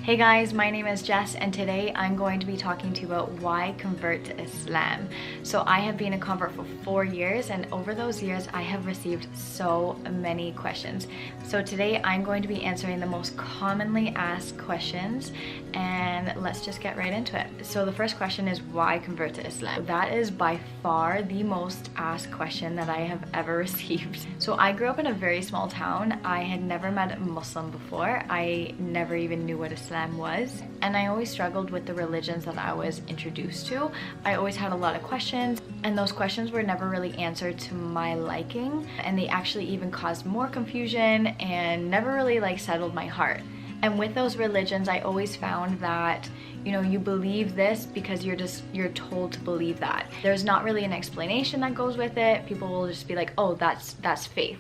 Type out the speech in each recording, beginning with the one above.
Hey guys, my name is Jess and today I'm going to be talking to you about why convert to Islam. So I have been a convert for 4 years and over those years I have received so many questions. So today I'm going to be answering the most commonly asked questions and let's just get right into it. So the first question is why convert to Islam? That is by far the most asked question that I have ever received. So I grew up in a very small town. I had never met a Muslim before. I never even knew what Islam was, and I always struggled with the religions that I was introduced to. I always had a lot of questions and those questions were never really answered to my liking, and they actually even caused more confusion and never really settled my heart. And with those religions, I always found that, you believe this because you're told to believe that. There's not really an explanation that goes with it. People will just be like, oh, that's faith.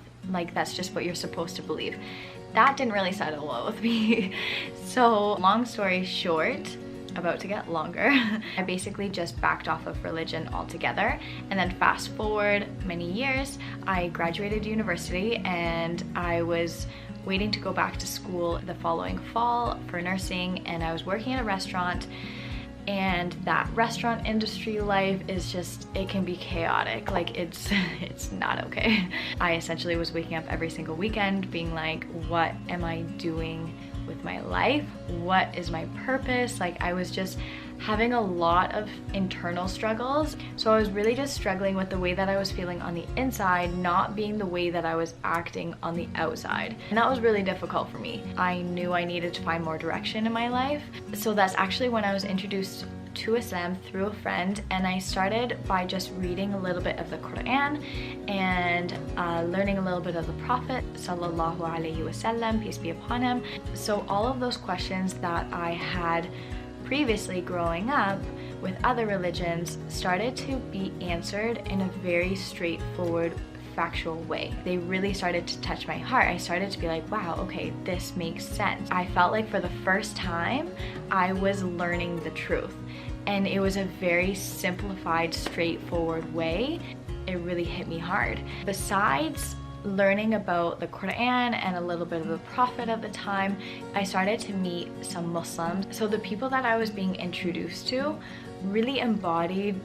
That's just what you're supposed to believe. That didn't really settle well with me. So long story short, about to get longer, I basically just backed off of religion altogether. And then fast forward many years, I graduated university and I was waiting to go back to school the following fall for nursing, and I was working at a restaurant. And that restaurant industry life is just, it can be chaotic. It's not okay. I essentially was waking up every single weekend being like, what am I doing with my life? What is my purpose? I was just having a lot of internal struggles. So I was really just struggling with the way that I was feeling on the inside, not being the way that I was acting on the outside. And that was really difficult for me. I knew I needed to find more direction in my life. So that's actually when I was introduced to Islam through a friend, and I started by just reading a little bit of the Quran and learning a little bit of the Prophet sallallahu alaihi wasallam, peace be upon him. So all of those questions that I had previously growing up with other religions started to be answered in a very straightforward, factual way. They really started to touch my heart. I started to be like, wow, okay, this makes sense. I felt like for the first time I was learning the truth, and it was a very simplified, straightforward way. It really hit me hard. Besides learning about the Quran and a little bit of the Prophet at the time, I started to meet some Muslims. So the people that I was being introduced to really embodied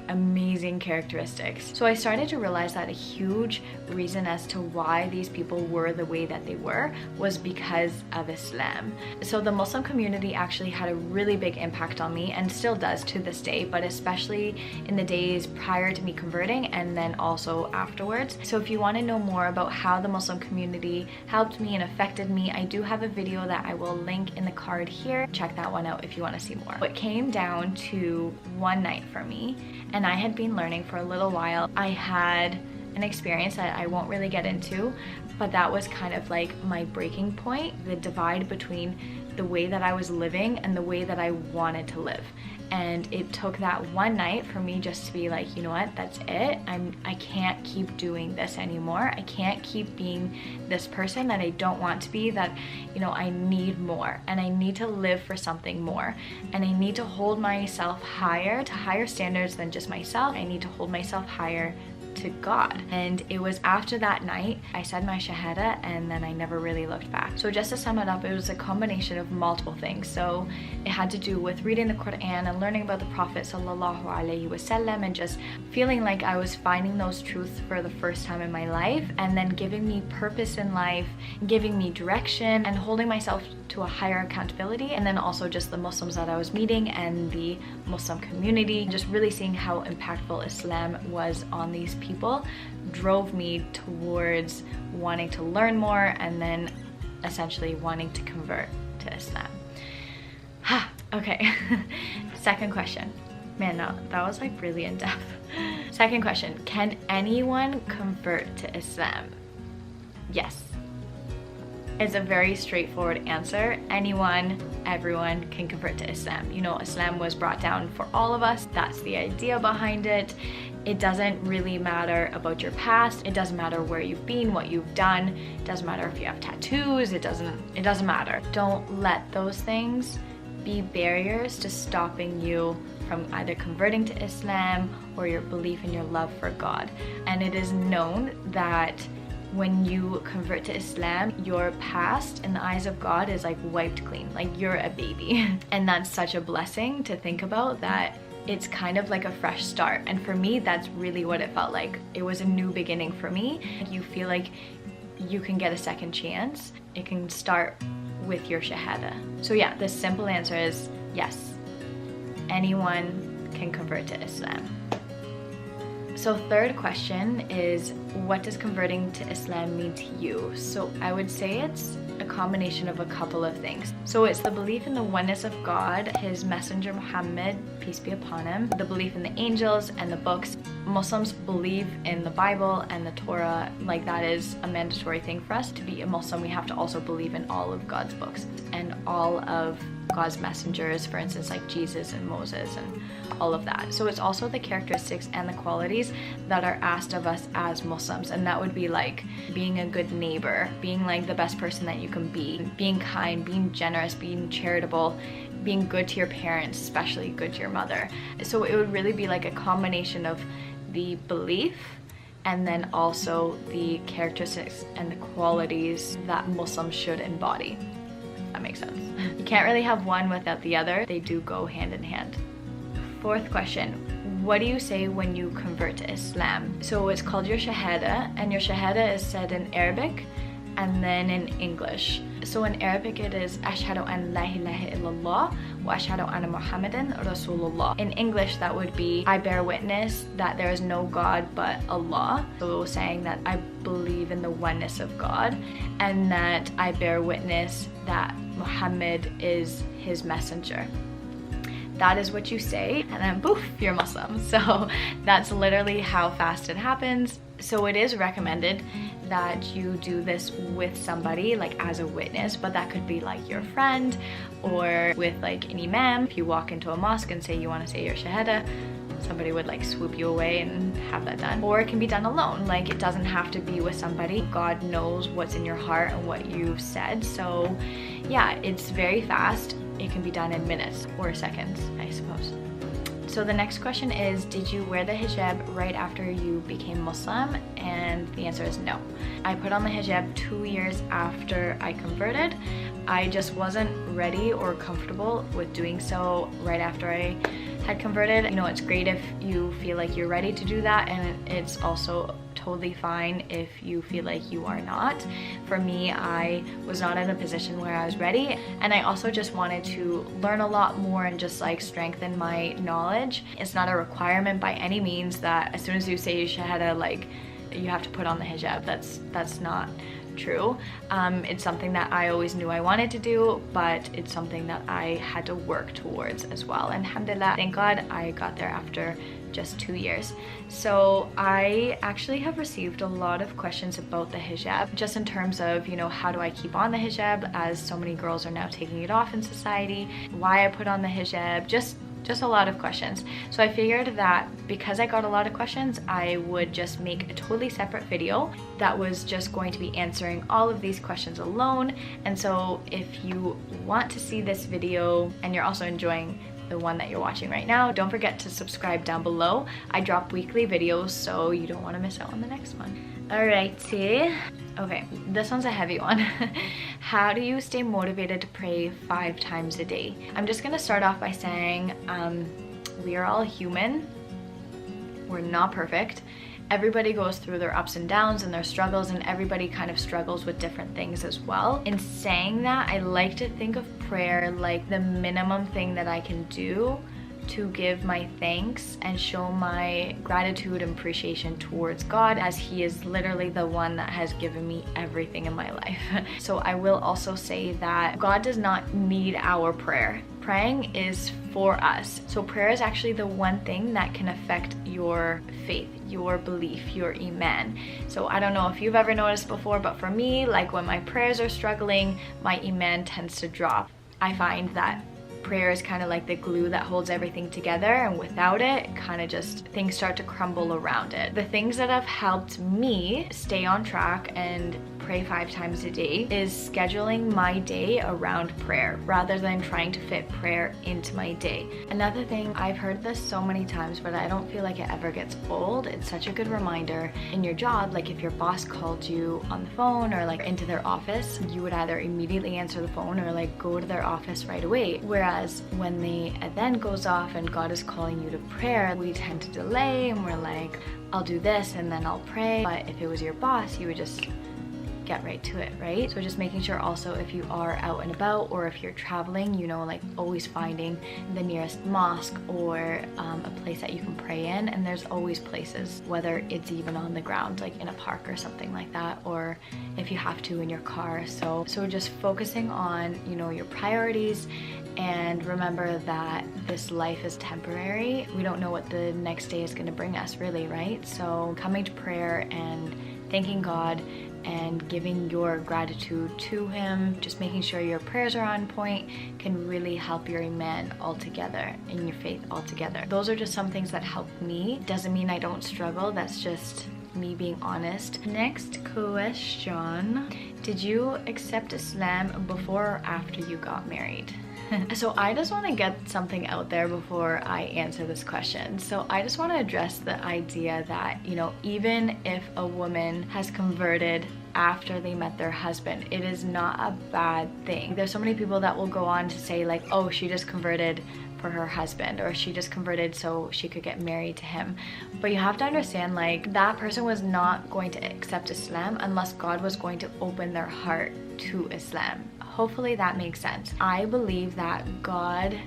amazing characteristics. So I started to realize that a huge reason as to why these people were the way that they were was because of Islam. So the Muslim community actually had a really big impact on me and still does to this day, but especially in the days prior to me converting and then also afterwards. So if you want to know more about how the Muslim community helped me and affected me, I do have a video that I will link in the card here. Check that one out if you want to see more. It came down to one night for me, and I had been learning for a little while. I had an experience that I won't really get into, but that was kind of my breaking point, the divide between the way that I was living and the way that I wanted to live. And it took that one night for me just to be like, you know what, that's it. I can't keep doing this anymore. I can't keep being this person that I don't want to be, that, I need more and I need to live for something more. And I need to hold myself higher, to higher standards than just myself. I need to hold myself higher to God. And it was after that night I said my shahada, and then I never really looked back. So just to sum it up, it was a combination of multiple things. So it had to do with reading the Quran and learning about the Prophet sallallahu alaihi wasallam, and just feeling like I was finding those truths for the first time in my life, and then giving me purpose in life, giving me direction, and holding myself to a higher accountability. And then also just the Muslims that I was meeting and the Muslim community, just really seeing how impactful Islam was on these people drove me towards wanting to learn more and then essentially wanting to convert to Islam. Okay. Second question. Man, no, that was really in depth. Second question, can anyone convert to Islam? Yes. It's a very straightforward answer. Anyone, everyone can convert to Islam. Islam was brought down for all of us. That's the idea behind it. It doesn't really matter about your past. It doesn't matter where you've been, what you've done. It doesn't matter if you have tattoos. It doesn't matter. Don't let those things be barriers to stopping you from either converting to Islam or your belief in your love for God. And it is known that when you convert to Islam, your past in the eyes of God is like wiped clean, like you're a baby. And that's such a blessing to think about, that it's kind of like a fresh start. And for me, that's really what it felt like. It was a new beginning for me. You feel like you can get a second chance. It can start with your shahada. So yeah, the simple answer is yes, anyone can convert to Islam. So third question is, what does converting to Islam mean to you? So I would say it's a combination of a couple of things. So it's the belief in the oneness of God, his messenger Muhammad, peace be upon him, the belief in the angels and the books. Muslims believe in the Bible and the Torah, like that is a mandatory thing for us. To be a Muslim, we have to also believe in all of God's books and all of God's messengers, for instance, like Jesus and Moses and all of that. So it's also the characteristics and the qualities that are asked of us as Muslims, and that would be like being a good neighbor, being like the best person that you can be, being kind, being generous, being charitable, being good to your parents, especially good to your mother. So it would really be like a combination of the belief and then also the characteristics and the qualities that Muslims should embody. That makes sense. You can't really have one without the other. They do go hand in hand. Fourth question, what do you say when you convert to Islam? So it's called your shahada, and your shahada is said in Arabic and then in English. So in Arabic it is ashhadu an la ilaha illallah wa ashhadu anna Muhammadan Rasulullah. In English that would be, I bear witness that there is no God but Allah. So saying that I believe in the oneness of God, and that I bear witness that Muhammad is his messenger. That is what you say, and then poof, you're Muslim. So that's literally how fast it happens. So it is recommended that you do this with somebody, like as a witness, but that could be like your friend or with like an imam. If you walk into a mosque and say you want to say your shahada, somebody would like swoop you away and have that done. Or it can be done alone. Like it doesn't have to be with somebody. God knows what's in your heart and what you've said. So yeah, it's very fast. It can be done in minutes or seconds, I suppose. So the next question is, did you wear the hijab right after you became Muslim? And the answer is no. I put on the hijab 2 years after I converted. I just wasn't ready or comfortable with doing so right after I had converted. You know, it's great if you feel like you're ready to do that, and it's also totally fine if you feel like you are not. For me, I was not in a position where I was ready, and I also just wanted to learn a lot more and just like strengthen my knowledge. It's not a requirement by any means that as soon as you say your shahada, like you have to put on the hijab. That's not true. It's something that I always knew I wanted to do, but it's something that I had to work towards as well. And alhamdulillah, thank God I got there after just 2 years. So I actually have received a lot of questions about the hijab, just in terms of, you know, how do I keep on the hijab as so many girls are now taking it off in society, why I put on the hijab, just a lot of questions. So I figured that because I got a lot of questions, I would just make a totally separate video that was just going to be answering all of these questions alone. And so if you want to see this video and you're also enjoying the one that you're watching right now, don't forget to subscribe down below. I drop weekly videos, so you don't want to miss out on the next one. Alrighty. Okay, this one's a heavy one. How do you stay motivated to pray 5 times a day? I'm just gonna start off by saying we are all human. We're not perfect. Everybody goes through their ups and downs and their struggles, and everybody kind of struggles with different things as well. In saying that, I like to think of prayer like the minimum thing that I can do to give my thanks and show my gratitude and appreciation towards God, as He is literally the one that has given me everything in my life. So I will also say that God does not need our prayer. Praying is for us. So prayer is actually the one thing that can affect your faith, your belief, your iman. So I don't know if you've ever noticed before, but for me, like when my prayers are struggling, my iman tends to drop. I find that prayer is kind of like the glue that holds everything together, and without it, kind of just things start to crumble around it. The things that have helped me stay on track and pray 5 times a day is scheduling my day around prayer rather than trying to fit prayer into my day. Another thing, I've heard this so many times, but I don't feel like it ever gets old. It's such a good reminder in your job. Like if your boss called you on the phone or like into their office, you would either immediately answer the phone or like go to their office right away. Whereas when the adhan goes off and God is calling you to prayer, we tend to delay and we're like, I'll do this and then I'll pray. But if it was your boss, you would just get right to it, right? So just making sure also if you are out and about or if you're traveling, you know, like always finding the nearest mosque or a place that you can pray in. And there's always places, whether it's even on the ground, like in a park or something like that, or if you have to in your car. So just focusing on, you know, your priorities, and remember that this life is temporary. We don't know what the next day is going to bring us, really, right? So coming to prayer and thanking God and giving your gratitude to Him, just making sure your prayers are on point, can really help your iman altogether and your faith altogether. Those are just some things that help me. Doesn't mean I don't struggle, that's just me being honest. Next question, did you accept Islam before or after you got married? So I just want to get something out there before I answer this question. So I just want to address the idea that, you know, even if a woman has converted after they met their husband, it is not a bad thing. There's so many people that will go on to say like, oh, she just converted for her husband, or she just converted so she could get married to him. But you have to understand, like, that person was not going to accept Islam unless God was going to open their heart to Islam. Hopefully that makes sense. I believe that God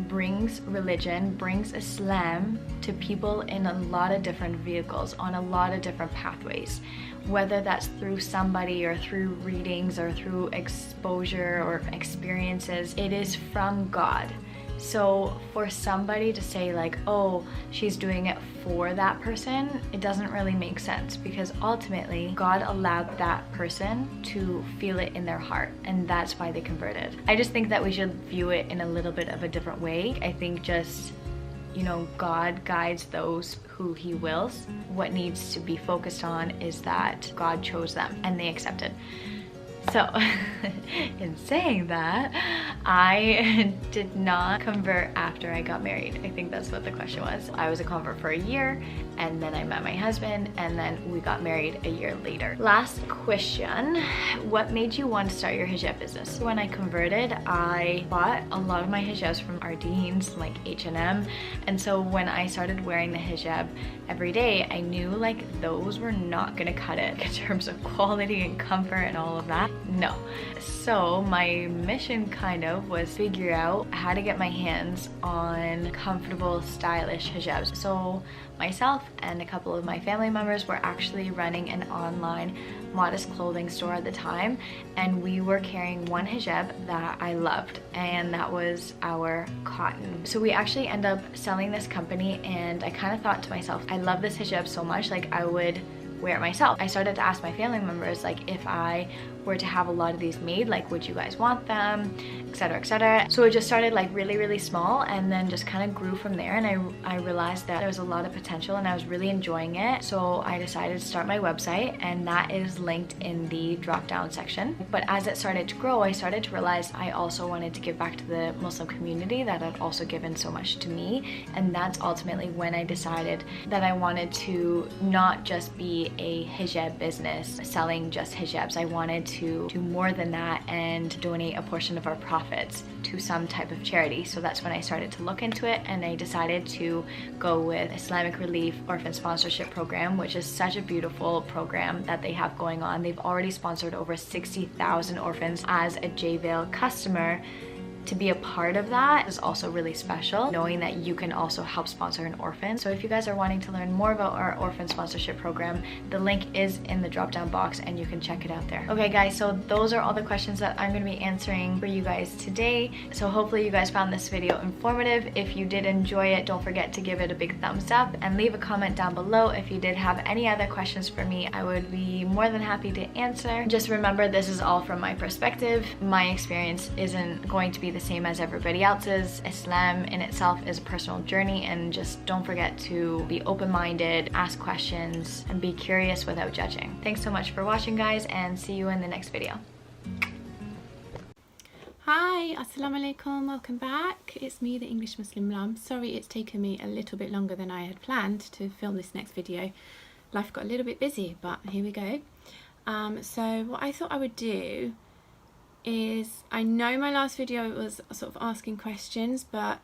brings religion, brings Islam to people in a lot of different vehicles, on a lot of different pathways, whether that's through somebody or through readings or through exposure or experiences. It is from God. So for somebody to say like, oh, she's doing it for that person, it doesn't really make sense, because ultimately God allowed that person to feel it in their heart, and that's why they converted. I just think that we should view it in a little bit of a different way. I think just, you know, God guides those who He wills. What needs to be focused on is that God chose them and they accepted. So, in saying that, I did not convert after I got married. I think that's what the question was. I was a convert for a year, and then I met my husband, and then we got married a year later. Last question, what made you want to start your hijab business? When I converted, I bought a lot of my hijabs from Ardene's, like H&M, and so when I started wearing the hijab every day, I knew like those were not gonna cut it in terms of quality and comfort and all of that. No. So my mission kind of was figure out how to get my hands on comfortable, stylish hijabs. So myself and a couple of my family members were actually running an online modest clothing store at the time, and we were carrying one hijab that I loved, and that was our cotton. So we actually ended up selling this company, and I kind of thought to myself, I love this hijab so much, like I would wear it myself. I started to ask my family members, like, if I were to have a lot of these made, like, would you guys want them, etc., etc. So it just started like really small, and then just kind of grew from there, and I realized that there was a lot of potential and I was really enjoying it. So I decided to start my website, and that is linked in the drop down section. But as it started to grow, I started to realize I also wanted to give back to the Muslim community that had also given so much to me, and that's ultimately when I decided that I wanted to not just be a hijab business selling just hijabs. I wanted to do more than that and donate a portion of our profits to some type of charity. So that's when I started to look into it, and I decided to go with Islamic Relief Orphan Sponsorship Program, which is such a beautiful program that they have going on. They've already sponsored over 60,000 orphans. As a JVale customer, to be a part of that is also really special, knowing that you can also help sponsor an orphan. So if you guys are wanting to learn more about our orphan sponsorship program, the link is in the drop down box and you can check it out there. Okay guys, so those are all the questions that I'm going to be answering for you guys today. So hopefully you guys found this video informative. If you did enjoy it, don't forget to give it a big thumbs up and leave a comment down below. If you did have any other questions for me, I would be more than happy to answer. Just remember, this is all from my perspective. My experience isn't going to be the same as everybody else's. Islam in itself is a personal journey, and just don't forget to be open-minded, ask questions, and be curious without judging. Thanks so much for watching, guys, and see you in the next video. Hi, assalamu alaikum, welcome back. It's me, the English Muslim mum. Sorry it's taken me a little bit longer than I had planned to film this next video. Life got a little bit busy, but here we go. So what I thought I would do is, I know my last video was sort of asking questions, but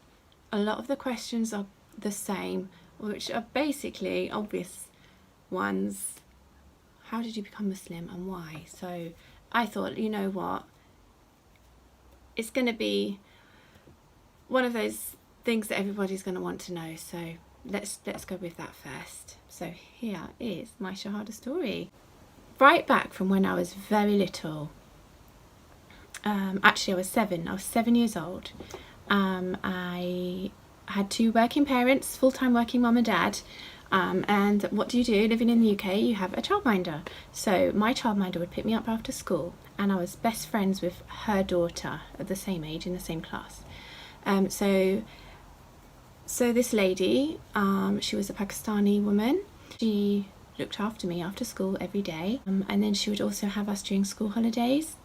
a lot of the questions are the same, which are basically obvious ones. How did you become Muslim and why? So I thought, you know what, it's going to be one of those things that everybody's going to want to know, so let's go with that first. So here is my Shahada story. Right back from when I was very little, actually I was 7 years old. I had 2 working parents, full-time working mum and dad, and what do? Living in the UK, you have a childminder. So my childminder would pick me up after school, and I was best friends with her daughter at the same age, in the same class. So this lady, she was a Pakistani woman. She looked after me after school every day, and then she would also have us during school holidays.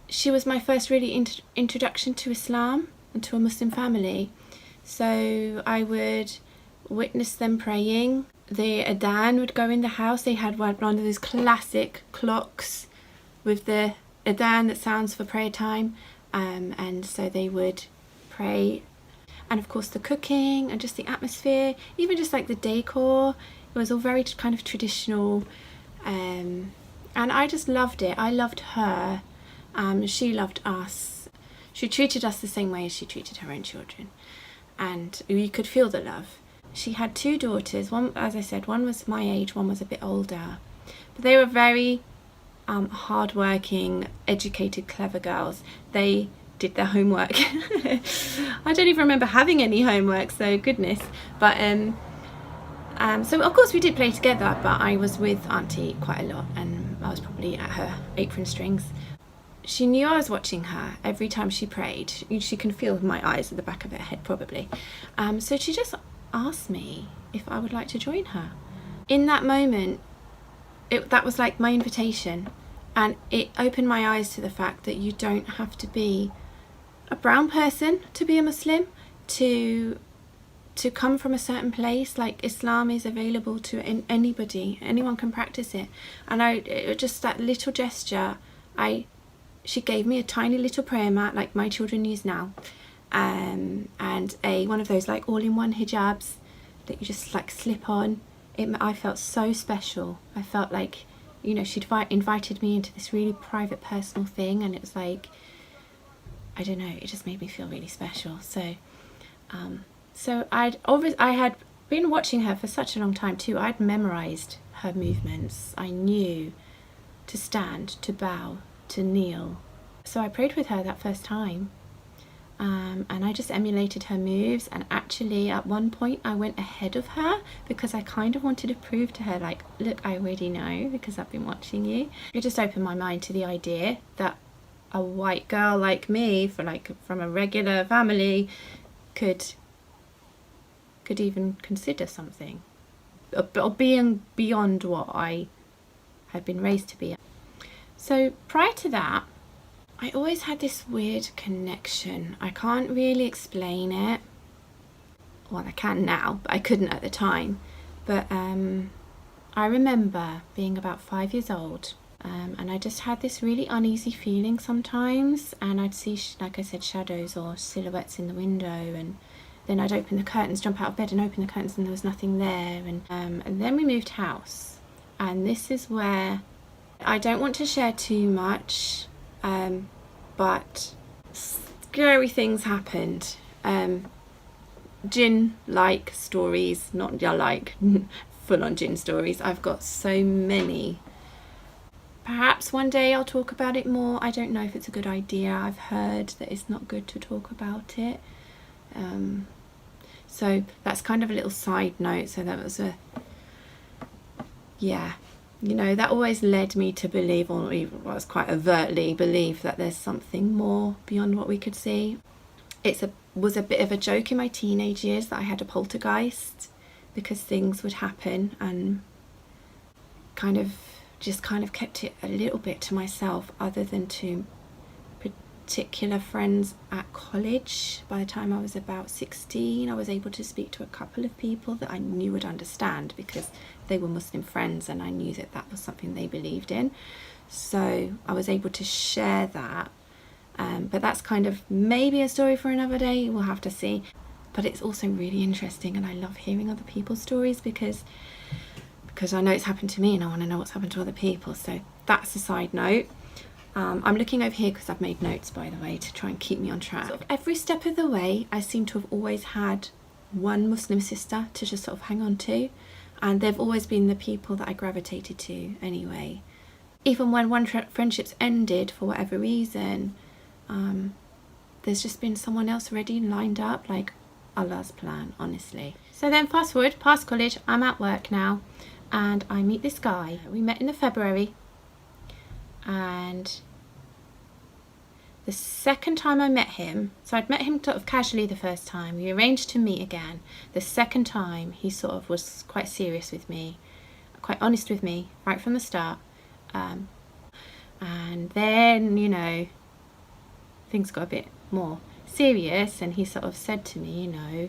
She was my first really introduction to Islam and to a Muslim family. So I would witness them praying. The adhan would go in the house. They had one of those classic clocks with the adhan that sounds for prayer time, and so they would pray. And of course the cooking and just the atmosphere, even just like the decor, it was all very kind of traditional, and I just loved it. I loved her, she loved us. She treated us the same way as she treated her own children, and you could feel the love. She had 2 daughters. One, as I said, one was my age, one was a bit older, but they were very hard-working, educated, clever girls. They did their homework. I don't even remember having any homework, so goodness. But so of course we did play together, but I was with Auntie quite a lot, and I was probably at her apron strings. She knew I was watching her every time she prayed. She can feel my eyes at the back of her head probably. So she just asked me if I would like to join her. In that moment, that was like my invitation, and it opened my eyes to the fact that you don't have to be a brown person to be a Muslim, to come from a certain place. Like, Islam is available to anybody, anyone can practice it. And just that little gesture, she gave me a tiny little prayer mat like my children use now, and one of those like all-in-one hijabs that you just like slip on. I felt so special. I felt like, you know, she'd invited me into this really private, personal thing, and it was like, I don't know, it just made me feel really special. So I had been watching her for such a long time too. I'd memorized her movements. I knew to stand, to bow, to kneel. So I prayed with her that first time, and I just emulated her moves. And actually at one point I went ahead of her because I kind of wanted to prove to her, like, look, I already know because I've been watching you. It just opened my mind to the idea that a white girl like me, from a regular family, could even consider something, or being beyond what I had been raised to be. So prior to that, I always had this weird connection. I can't really explain it. Well, I can now, but I couldn't at the time. But I remember being about 5 years old, and I just had this really uneasy feeling sometimes, and I'd see, like I said, shadows or silhouettes in the window, and then I'd open the curtains, jump out of bed and open the curtains, and there was nothing there. And then we moved house, and this is where I don't want to share too much, but scary things happened. Jinn-like stories, not like full-on jinn stories. I've got so many. Perhaps one day I'll talk about it more. I don't know if it's a good idea. I've heard that it's not good to talk about it. So that's kind of a little side note. So that was yeah. you know, that always led me to believe, or even was quite overtly believe, that there's something more beyond what we could see. Was a bit of a joke in my teenage years that I had a poltergeist, because things would happen, and kind of kept it a little bit to myself, other than to particular friends at college. By the time I was about 16, I was able to speak to a couple of people that I knew would understand, because they were Muslim friends and I knew that that was something they believed in. So I was able to share that. But that's kind of maybe a story for another day, we'll have to see. But it's also really interesting, and I love hearing other people's stories, because I know it's happened to me and I want to know what's happened to other people. So that's a side note. I'm looking over here because I've made notes, by the way, to try and keep me on track. Sort of every step of the way, I seem to have always had one Muslim sister to just sort of hang on to, and they've always been the people that I gravitated to anyway. Even when one friendships ended for whatever reason, there's just been someone else ready and lined up, like Allah's plan, honestly. So then fast forward past college, I'm at work now, and I meet this guy. We met in the February, and the second time I met him, so I'd met him sort of casually the first time, we arranged to meet again. The second time he sort of was quite serious with me, quite honest with me right from the start, and then, you know, things got a bit more serious, and he sort of said to me, you know,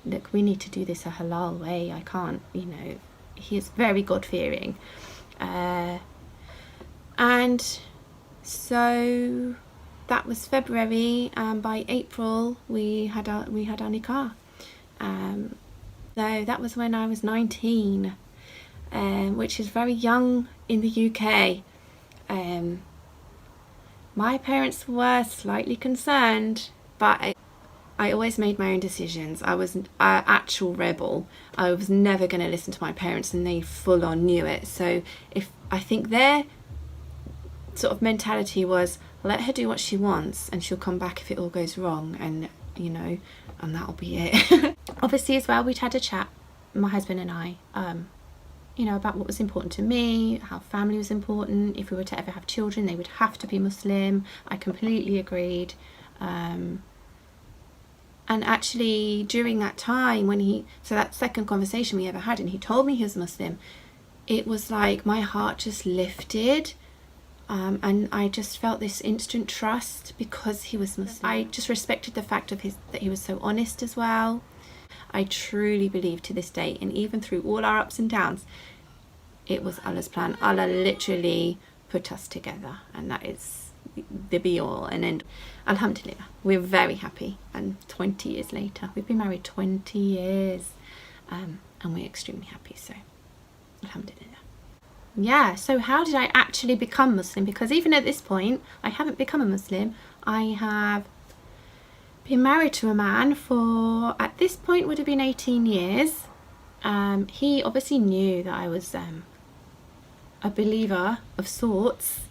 look, we need to do this a halal way. I can't, you know, he is very God-fearing, and so that was February, and by April we had our nikah. So that was when I was 19, which is very young in the UK. My parents were slightly concerned, but I always made my own decisions. I was an actual rebel. I was never going to listen to my parents, and they full on knew it. So I think their sort of mentality was, let her do what she wants and she'll come back if it all goes wrong, and you know, and that'll be it. Obviously as well, we'd had a chat, my husband and I, you know, about what was important to me, how family was important. If we were to ever have children, they would have to be Muslim. I completely agreed. And actually during that time when so that second conversation we ever had, and he told me he was Muslim, it was like my heart just lifted. And I just felt this instant trust because he was Muslim. I just respected the fact of that he was so honest as well. I truly believe to this day, and even through all our ups and downs, it was Allah's plan. Allah literally put us together, and that is the be all and end. Alhamdulillah, we're very happy, and 20 years later, we've been married 20 years, and we're extremely happy, so Alhamdulillah. Yeah, so how did I actually become Muslim? Because even at this point, I haven't become a Muslim. I have been married to a man for, at this point, would have been 18 years. He obviously knew that I was a believer of sorts,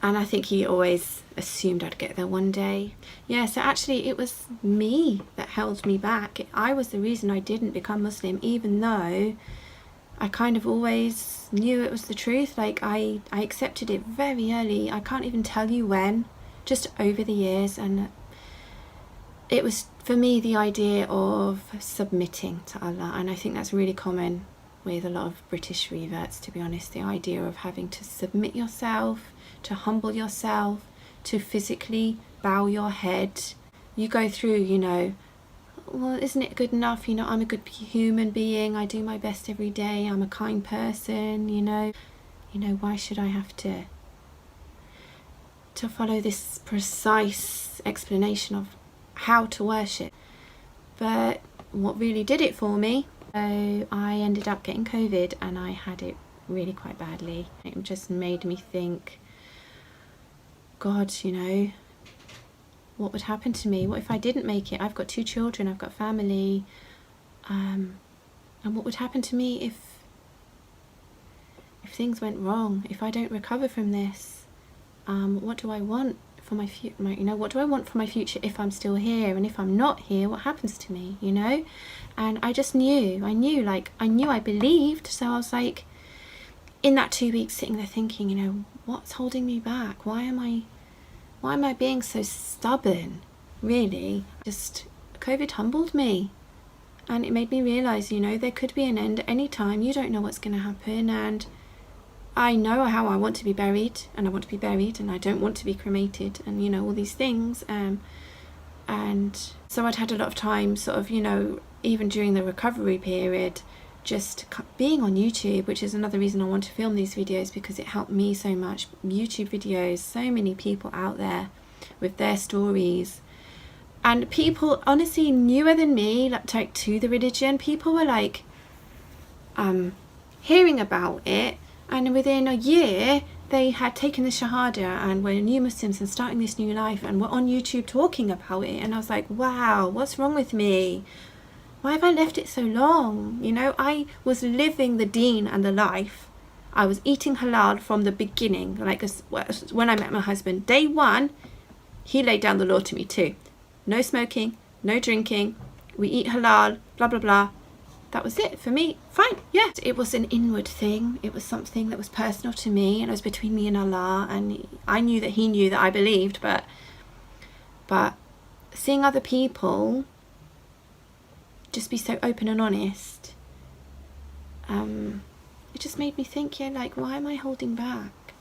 and I think he always assumed I'd get there one day. Yeah, so actually it was me that held me back. I was the reason I didn't become Muslim, even though I kind of always knew it was the truth. Like I accepted it very early. I can't even tell you when, just over the years. And it was, for me, the idea of submitting to Allah. And I think that's really common with a lot of British reverts, to be honest. The idea of having to submit yourself, to humble yourself, to physically bow your head. You go through, you know, well, isn't it good enough? You know, I'm a good human being. I do my best every day. I'm a kind person, you know. Why should I have to follow this precise explanation of how to worship? But what really did it for me, I ended up getting COVID, and I had it really quite badly. It just made me think, God, you know, what would happen to me? What if I didn't make it? I've got 2 children, I've got family, and what would happen to me if things went wrong? If I don't recover from this, what do I want for my future? You know, what do I want for my future if I'm still here? And if I'm not here, what happens to me? You know, and I just knew. I knew I believed. So I was like, in that 2 weeks sitting there thinking, you know, what's holding me back? Why am I being so stubborn? Really, just COVID humbled me, and it made me realize, you know, there could be an end at any time. You don't know what's going to happen, and I know how I want to be buried, and I want to be buried, and I don't want to be cremated, and you know, all these things. And so I'd had a lot of time, sort of, you know, even during the recovery period, just being on YouTube, which is another reason I want to film these videos, because it helped me so much. YouTube videos, so many people out there with their stories, and people honestly newer than me, like to the religion, people were like hearing about it, and within a year they had taken the Shahada and were new Muslims and starting this new life, and were on YouTube talking about it. And I was like, wow, what's wrong with me? Why have I left it so long? You know, I was living the deen and the life. I was eating halal from the beginning. Like when I met my husband, day one, he laid down the law to me too. No smoking, no drinking, we eat halal, blah, blah, blah. That was it for me. Fine, yeah. It was an inward thing. It was something that was personal to me, and it was between me and Allah. And I knew that he knew that I believed, but seeing other people just be so open and honest, it just made me think, yeah, like, why am I holding back?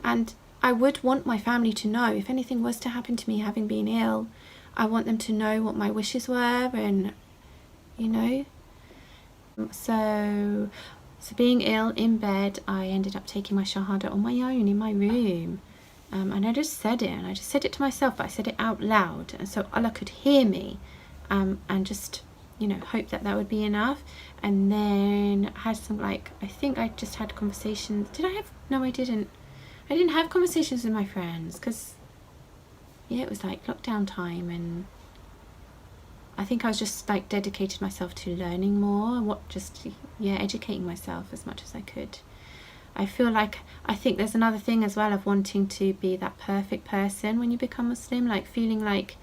And I would want my family to know, if anything was to happen to me having been ill, I want them to know what my wishes were, and you know. So being ill in bed, I ended up taking my Shahada on my own in my room, and I just said it, and I just said it to myself, but I said it out loud, and so Allah could hear me, and just, you know, hope that would be enough. And then I had some, like, I think I just had conversations. Did I have? No, I didn't have conversations with my friends, because yeah, it was like lockdown time, and I think I was just like dedicated myself to learning more, educating myself as much as I could. I think there's another thing as well of wanting to be that perfect person when you become Muslim, like feeling like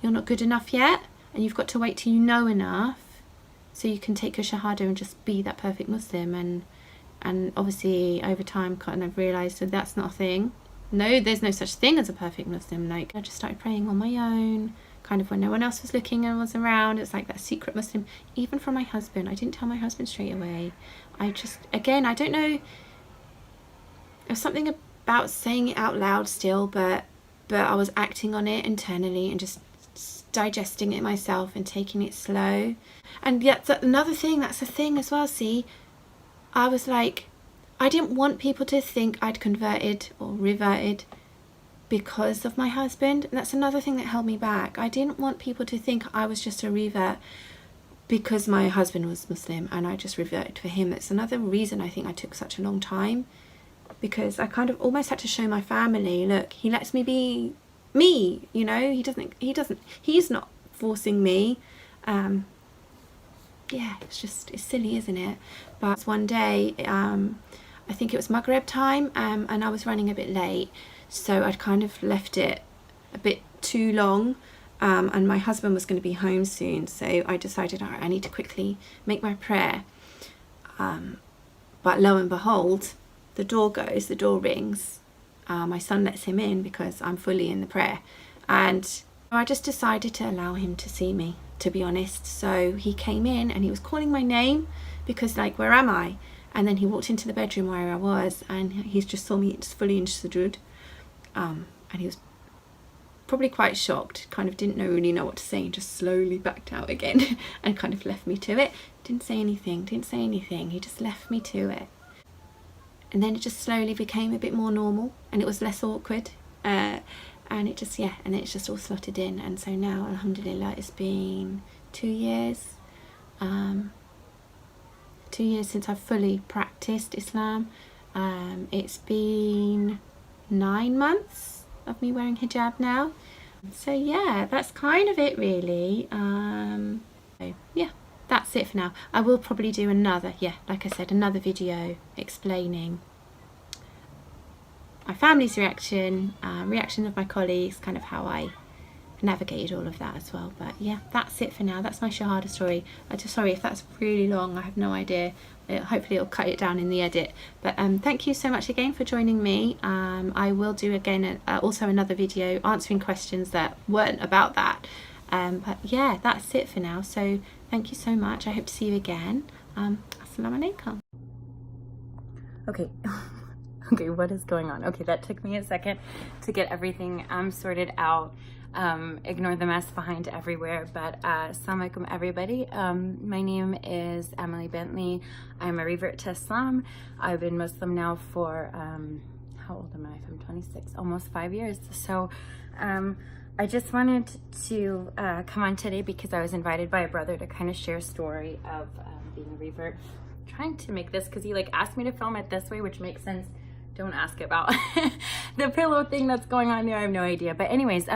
you're not good enough yet, and you've got to wait till you know enough so you can take your Shahada and just be that perfect Muslim. And obviously over time kind of realised that that's not a thing. No, there's no such thing as a perfect Muslim. Like, I just started praying on my own, kind of when no one else was looking and was around. It's like that secret Muslim, even from my husband. I didn't tell my husband straight away. I just, again, I don't know, there's something about saying it out loud still, but I was acting on it internally and just digesting it myself and taking it slow. And yet another thing, that's a thing as well, see, I was like, I didn't want people to think I'd converted or reverted because of my husband. And that's another thing that held me back. I didn't want people to think I was just a revert because my husband was Muslim and I just reverted for him. That's another reason I think I took such a long time, because I kind of almost had to show my family, look, he lets me be me, you know, he's not forcing me. Yeah, it's silly, isn't it? But one day, I think it was Maghrib time, and I was running a bit late, so I'd kind of left it a bit too long, and my husband was going to be home soon, so I decided, all right, I need to quickly make my prayer. But lo and behold, the door rings. My son lets him in because I'm fully in the prayer, and I just decided to allow him to see me, to be honest. So he came in and he was calling my name because, like, where am I? And then he walked into the bedroom where I was, and he just saw me just fully in sujood, and he was probably quite shocked, kind of didn't really know what to say, and just slowly backed out again and kind of left me to it. Didn't say anything, he just left me to it. And then it just slowly became a bit more normal, and it was less awkward, and it just, yeah, and it's just all slotted in. And so now, alhamdulillah, it's been 2 years. 2 years since I've fully practiced Islam. It's been 9 months of me wearing hijab now. So yeah, that's kind of it really. So yeah, that's it for now. I will probably do another, like I said, another video explaining my family's reaction, reaction of my colleagues, kind of how I navigated all of that as well. But yeah, that's it for now. That's my Shahada story. I'm just sorry if that's really long. I have no idea. Hopefully it'll cut it down in the edit. But thank you so much again for joining me. I will do again also another video answering questions that weren't about that. But yeah, that's it for now. So thank you so much. I hope to see you again. Assalamu alaikum. Okay. Okay, what is going on? Okay, that took me a second to get everything sorted out. Ignore the mess behind everywhere, but assalamu alaikum everybody. My name is Emily Bentley. I'm a revert to Islam. I've been Muslim now for how old am I? I'm 26, almost 5 years. So I just wanted to come on today because I was invited by a brother to kind of share a story of being a revert. I'm trying to make this because he like asked me to film it this way, which makes sense. Don't ask about the pillow thing that's going on there. I have no idea. But anyways,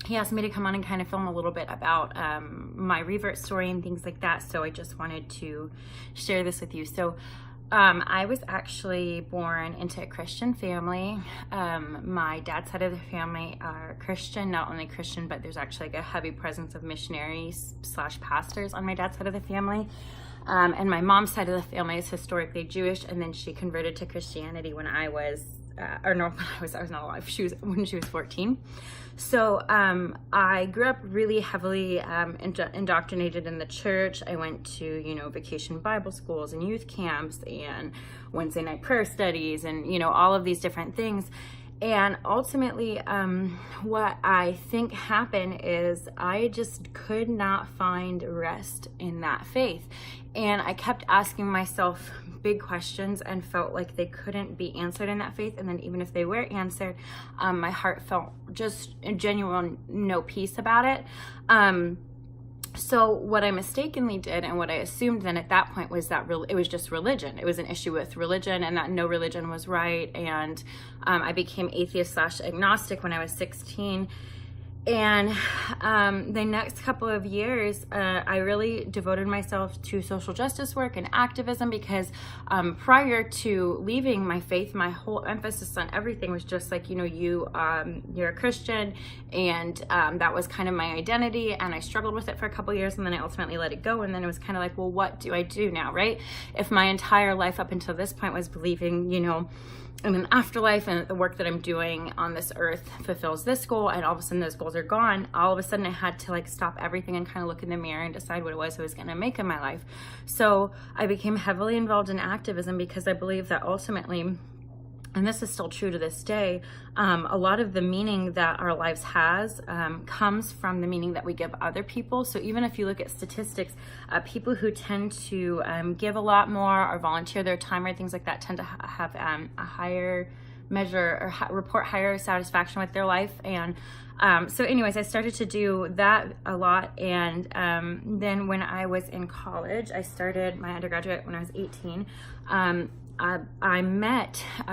he asked me to come on and kind of film a little bit about my revert story and things like that. So I just wanted to share this with you. So I was actually born into a Christian family. My dad's side of the family are Christian, not only Christian, but there's actually like a heavy presence of missionaries / pastors on my dad's side of the family. And my mom's side of the family is historically Jewish, and then she converted to Christianity when I was, I was not alive. When she was 14. So I grew up really heavily indoctrinated in the church. I went to, you know, vacation Bible schools and youth camps and Wednesday night prayer studies and, you know, all of these different things. And ultimately, what I think happened is I just could not find rest in that faith. And I kept asking myself big questions and felt like they couldn't be answered in that faith. And then even if they were answered, my heart felt just a genuine no peace about it. So what I mistakenly did and what I assumed then at that point was that it was just religion. It was an issue with religion and that no religion was right. And I became atheist / agnostic when I was 16. And the next couple of years, I really devoted myself to social justice work and activism because prior to leaving my faith, my whole emphasis on everything was just like, you know, you're a Christian, and that was kind of my identity, and I struggled with it for a couple of years, and then I ultimately let it go. And then it was kind of like, well, what do I do now, right? If my entire life up until this point was believing, you know, in an afterlife and the work that I'm doing on this earth fulfills this goal, and all of a sudden those goals are gone, all of a sudden I had to like stop everything and kind of look in the mirror and decide what it was I was going to make in my life. So I became heavily involved in activism because I believe that ultimately, and this is still true to this day, a lot of the meaning that our lives has comes from the meaning that we give other people. So even if you look at statistics, people who tend to give a lot more or volunteer their time or things like that tend to have a higher measure or report higher satisfaction with their life. And so anyways, I started to do that a lot. And then when I was in college, I started my undergraduate when I was 18. I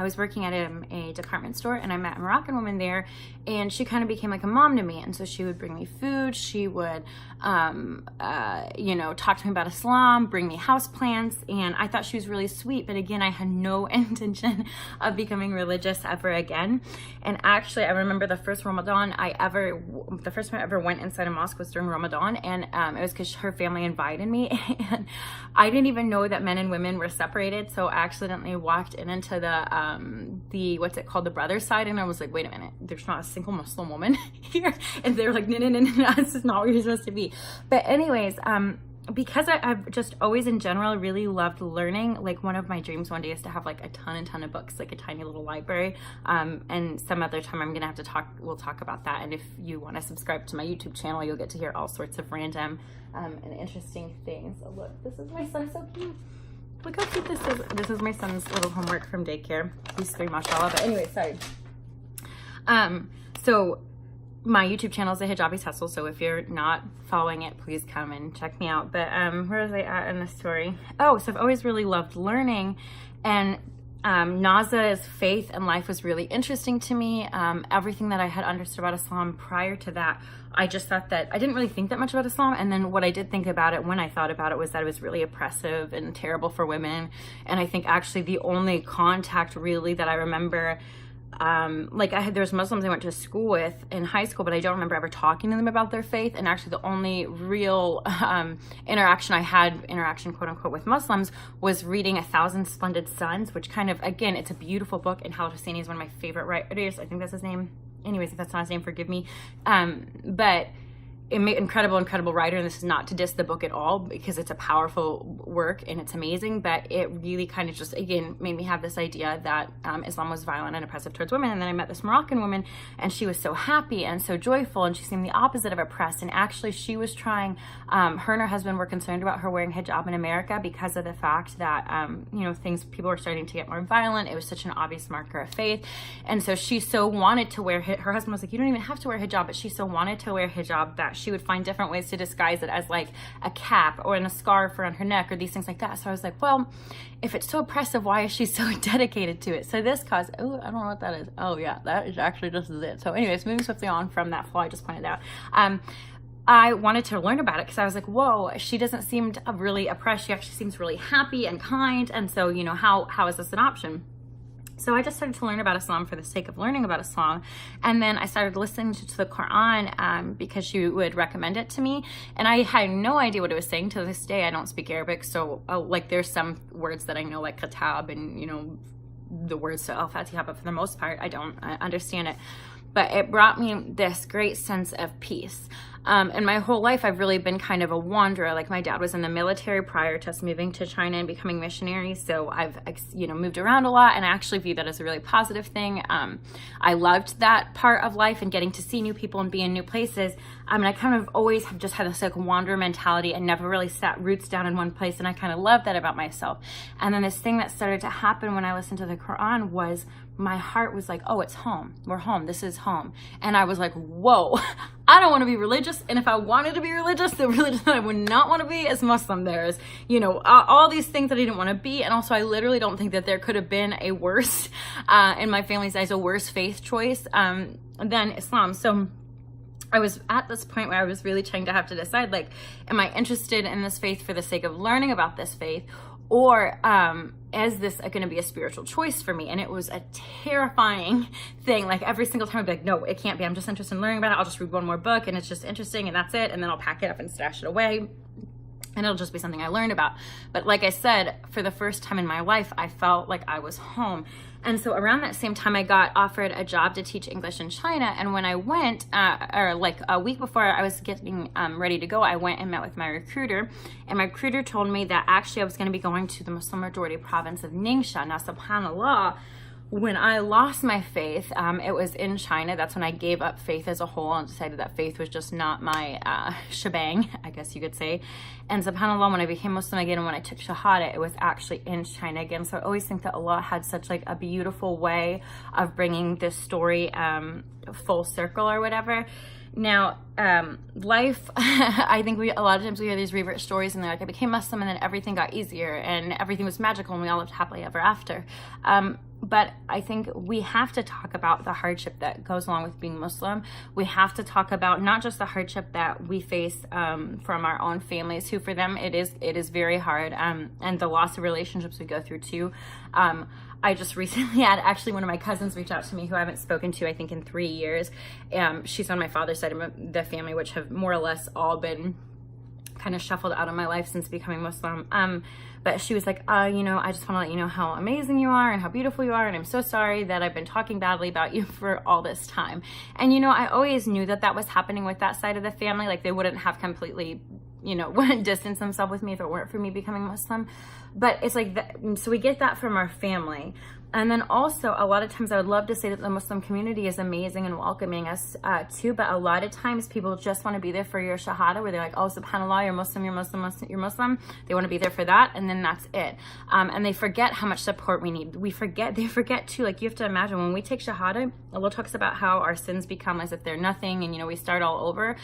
was working at a department store, and I met a Moroccan woman there, and she kind of became like a mom to me. And so she would bring me food, she would, you know, talk to me about Islam, bring me house plants, and I thought she was really sweet. But again, I had no intention of becoming religious ever again. And actually, I remember the first Ramadan the first time I ever went inside a mosque was during Ramadan, and it was because her family invited me, and I didn't even know that men and women were separated. So I accidentally walked into the what's it called, the brother side, and I was like, wait a minute, there's not a single Muslim woman here. And they're like, no, this is not where you're supposed to be. But anyways, because I've just always in general really loved learning, like one of my dreams one day is to have like a ton of books, like a tiny little library. And some other time I'm gonna have to we'll talk about that. And if you want to subscribe to my YouTube channel, you'll get to hear all sorts of random and interesting things. Oh look, this is my son, so cute. Look how cute this is. This is my son's little homework from daycare. He's 3, mashallah. But anyway, sorry. So my YouTube channel is a Hijabi's Hustle. So if you're not following it, please come and check me out. But where was I at in the story? Oh, so I've always really loved learning, and Naza's faith and life was really interesting to me. Everything that I had understood about Islam prior to that, I just thought that I didn't really think that much about Islam. And then what I did think about it when I thought about it was that it was really oppressive and terrible for women. And I think actually the only contact really that I remember like there's Muslims I went to school with in high school, but I don't remember ever talking to them about their faith. And actually the only real interaction quote unquote with Muslims was reading 1,000 Splendid Suns, which kind of, again, it's a beautiful book, and Khaled Hosseini is one of my favorite writers. I think that's his name. Anyways, if that's not his name, forgive me. But incredible writer, and this is not to diss the book at all, because it's a powerful work and it's amazing, but it really kind of just, again, made me have this idea that Islam was violent and oppressive towards women. And then I met this Moroccan woman, and she was so happy and so joyful, and she seemed the opposite of oppressed. And actually she was trying, her and her husband were concerned about her wearing hijab in America because of the fact that people were starting to get more violent. It was such an obvious marker of faith. And so she so wanted to wear, her husband was like, you don't even have to wear hijab, but she so wanted to wear hijab that she would find different ways to disguise it, as like a cap or in a scarf around her neck or these things like that. So I was like, well, if it's so oppressive, why is she so dedicated to it? So this caused, I don't know what that is. Oh yeah, that is actually just it. So anyways, moving swiftly on from that flaw I just pointed out. I wanted to learn about it because I was like, whoa, she doesn't seem really oppressed. She actually seems really happy and kind. And so, how is this an option? So I just started to learn about Islam for the sake of learning about Islam. And then I started listening to the Quran because she would recommend it to me. And I had no idea what it was saying. To this day, I don't speak Arabic. So like there's some words that I know, like katab and, the words to Al-Fatiha, but for the most part, I don't understand it. But it brought me this great sense of peace. And my whole life, I've really been kind of a wanderer. Like my dad was in the military prior to us moving to China and becoming missionaries. So I've, moved around a lot, and I actually view that as a really positive thing. I loved that part of life and getting to see new people and be in new places. I kind of always have just had this like wanderer mentality and never really sat roots down in one place. And I kind of love that about myself. And then this thing that started to happen when I listened to the Quran was my heart was like, oh, it's home. We're home. This is home. And I was like, whoa, I don't want to be religious. And if I wanted to be religious, the religion that I would not want to be is Muslim. There's, all these things that I didn't want to be. And also I literally don't think that there could have been a worse, in my family's eyes, a worse faith choice than Islam. So I was at this point where I was really trying to have to decide, like, am I interested in this faith for the sake of learning about this faith? Or is this going to be a spiritual choice for me? And it was a terrifying thing. Like every single time I'd be like, no, it can't be. I'm just interested in learning about it. I'll just read one more book and it's just interesting and that's it. And then I'll pack it up and stash it away. And it'll just be something I learned about. But like I said, for the first time in my life, I felt like I was home. And so around that same time, I got offered a job to teach English in China. And when I went, or like a week before I was getting ready to go, I went and met with my recruiter. And my recruiter told me that actually I was going to be going to the Muslim majority province of Ningxia. Now, subhanAllah, when I lost my faith, it was in China. That's when I gave up faith as a whole and decided that faith was just not my shebang, I guess you could say. And subhanAllah, when I became Muslim again and when I took Shahada, it was actually in China again. So I always think that Allah had such like a beautiful way of bringing this story full circle or whatever. Now, life, I think a lot of times we hear these revert stories and they're like, I became Muslim and then everything got easier and everything was magical and we all lived happily ever after. But I think we have to talk about the hardship that goes along with being Muslim. We have to talk about not just the hardship that we face from our own families, who for them it is very hard, and the loss of relationships we go through too. I just recently had actually one of my cousins reach out to me who I haven't spoken to, I think, in 3 years. She's on my father's side of the family, which have more or less all been kind of shuffled out of my life since becoming Muslim. But she was like, I just want to let you know how amazing you are and how beautiful you are. And I'm so sorry that I've been talking badly about you for all this time. And, I always knew that that was happening with that side of the family. Like they wouldn't have completely, distanced themselves with me if it weren't for me becoming Muslim. But it's like that. So we get that from our family. And then also a lot of times I would love to say that the Muslim community is amazing and welcoming us too, but a lot of times people just want to be there for your shahada, where they're like, oh, subhanAllah, you're Muslim, you're Muslim, you're Muslim. They want to be there for that, and then that's it. And they forget how much support we need. They forget too, like you have to imagine when we take shahada, Allah talks about how our sins become as if they're nothing and we start all over.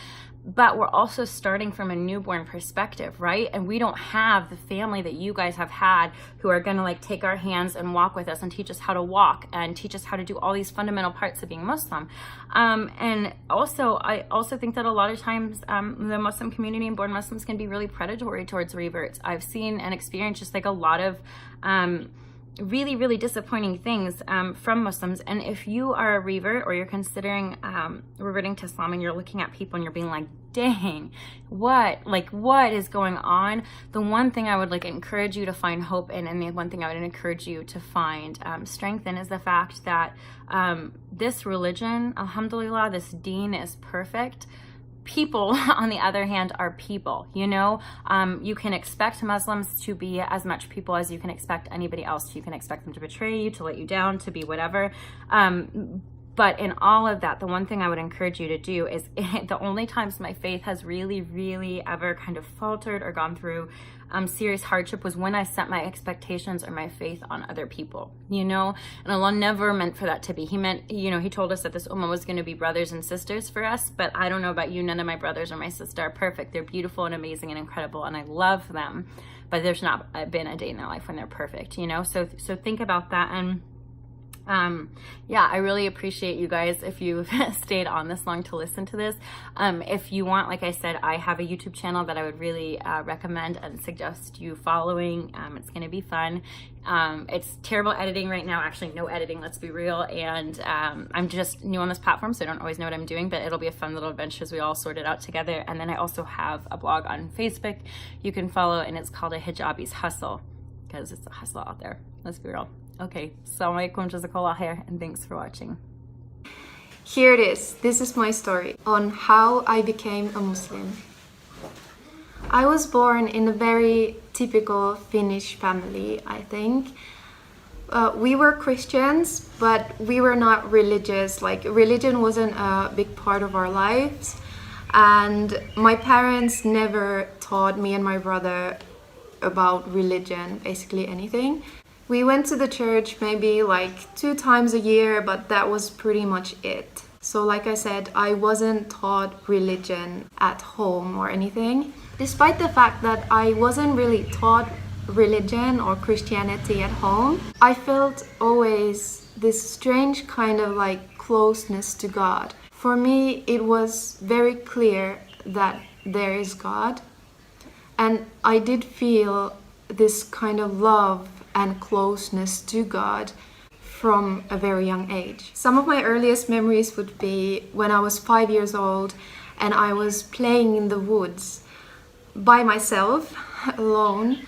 But we're also starting from a newborn perspective, right? And we don't have the family that you guys have had who are going to like take our hands and walk with us and teach us how to walk and teach us how to do all these fundamental parts of being Muslim. And also, I also think that a lot of times the Muslim community and born Muslims can be really predatory towards reverts. I've seen and experienced just like a lot of really, really disappointing things from Muslims. And if you are a revert or you're considering reverting to Islam, and you're looking at people and you're being like, dang, what is going on? The one thing I would like encourage you to find hope in, and the one thing I would encourage you to find strength in, is the fact that this religion, alhamdulillah, this deen is perfect. People, on the other hand, are people, you know. You can expect Muslims to be as much people as you can expect anybody else. You can expect them to betray you, to let you down, to be whatever. But in all of that, the one thing I would encourage you to do is, the only times my faith has really, really ever kind of faltered or gone through serious hardship was when I set my expectations or my faith on other people, you know. And Allah never meant for that to be. He meant, you know, He told us that this ummah was going to be brothers and sisters for us, but I don't know about you, none of my brothers or my sister are perfect. They're beautiful and amazing and incredible, and I love them, but there's not been a day in their life when they're perfect, you know. So think about that. And yeah, I really appreciate you guys if you've stayed on this long to listen to this. If you want, like I said, I have a YouTube channel that I would really recommend and suggest you following. It's going to be fun. It's terrible editing right now, actually no editing, let's be real, and I'm just new on this platform, so I don't always know what I'm doing, but it'll be a fun little adventure as we all sort it out together. And then I also have a blog on Facebook you can follow, and it's called A Hijabi's Hustle, because it's a hustle out there, let's be real. Okay, Assalamu alaikum, jazakallah khair, and thanks for watching. Here it is. This is my story on how I became a Muslim. I was born in a very typical Finnish family, I think. We were Christians, but we were not religious. Like, religion wasn't a big part of our lives. And my parents never taught me and my brother about religion, basically anything. We went to the church maybe like 2 times a year, but that was pretty much it. So like I said, I wasn't taught religion at home or anything. Despite the fact that I wasn't really taught religion or Christianity at home, I felt always this strange kind of like closeness to God. For me, it was very clear that there is God, and I did feel this kind of love and closeness to God from a very young age. Some of my earliest memories would be when I was 5 years old and I was playing in the woods by myself, alone.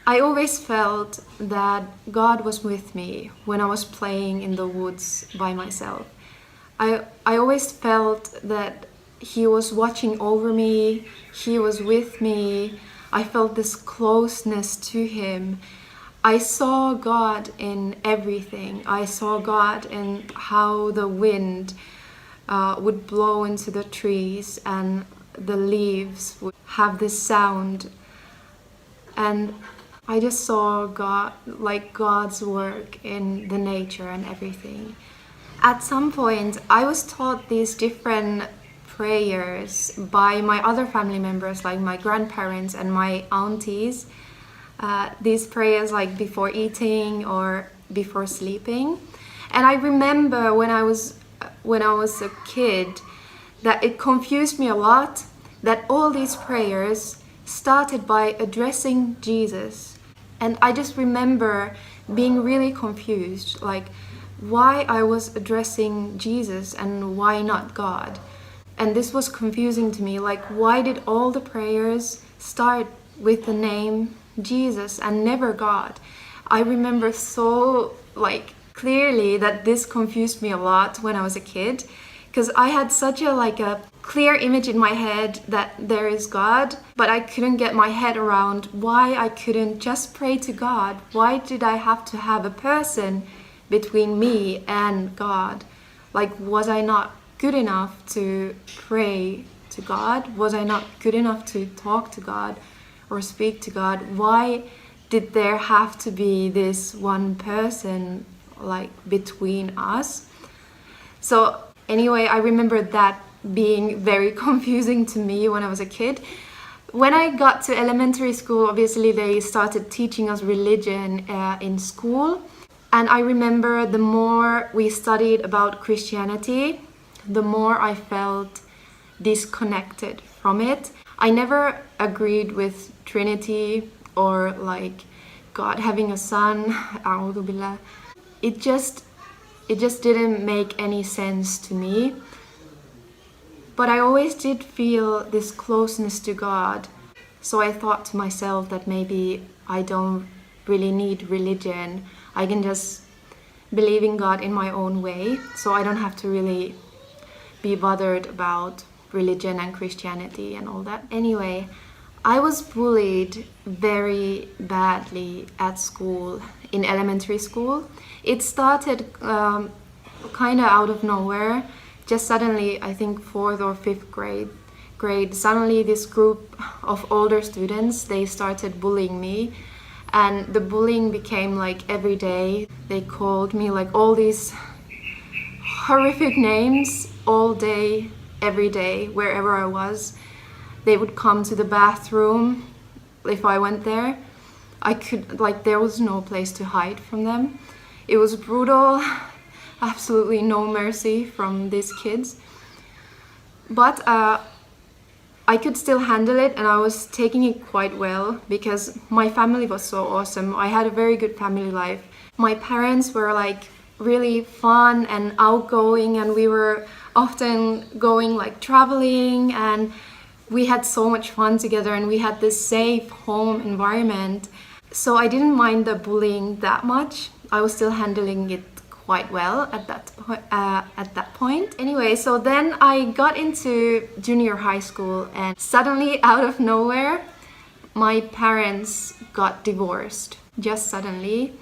I always felt that God was with me when I was playing in the woods by myself. I always felt that He was watching over me, He was with me. I felt this closeness to Him. I saw God in everything. I saw God in how the wind would blow into the trees and the leaves would have this sound. And I just saw God, like God's work in the nature and everything. At some point, I was taught these different prayers by my other family members, like my grandparents and my aunties. These prayers like before eating or before sleeping. And I remember when I was a kid that it confused me a lot that all these prayers started by addressing Jesus. And I just remember being really confused, like why I was addressing Jesus and why not God. And this was confusing to me, like why did all the prayers start with the name Jesus and never God? I remember so like clearly that this confused me a lot when I was a kid, because I had such a clear image in my head that there is God, but I couldn't get my head around why I couldn't just pray to God. Why did I have to have a person between me and God? Like, was I not good enough to pray to God? Was I not good enough to talk to God or speak to God? Why did there have to be this one person like between us? So anyway, I remember that being very confusing to me when I was a kid. When I got to elementary school, obviously they started teaching us religion in school. And I remember the more we studied about Christianity, the more I felt disconnected from it. I never agreed with Trinity or like God having a son, a'udhu billah, it just didn't make any sense to me. But I always did feel this closeness to God. So I thought to myself that maybe I don't really need religion. I can just believe in God in my own way. So I don't have to really be bothered about religion and Christianity and all that. Anyway, I was bullied very badly at school, in elementary school. It started kind of out of nowhere. Just suddenly, I think 4th or 5th grade, suddenly this group of older students, they started bullying me. And the bullying became like every day. They called me like all these horrific names all day, every day, wherever I was. They would come to the bathroom if I went there. There was no place to hide from them. It was brutal, absolutely no mercy from these kids. But I could still handle it, and I was taking it quite well because my family was so awesome. I had a very good family life. My parents were like really fun and outgoing, and we were often going like traveling, and we had so much fun together, and we had this safe home environment. So I didn't mind the bullying that much. I was still handling it quite well at that point. Anyway, so then I got into junior high school, and suddenly out of nowhere, my parents got divorced, just suddenly.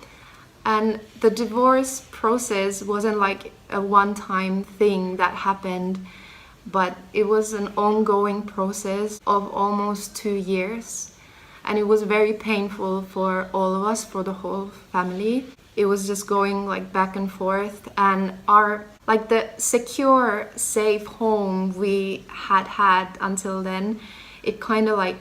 And the divorce process wasn't like a one-time thing that happened, but it was an ongoing process of almost 2 years. And it was very painful for all of us, for the whole family. It was just going like back and forth, and the secure, safe home we had until then, it kind of like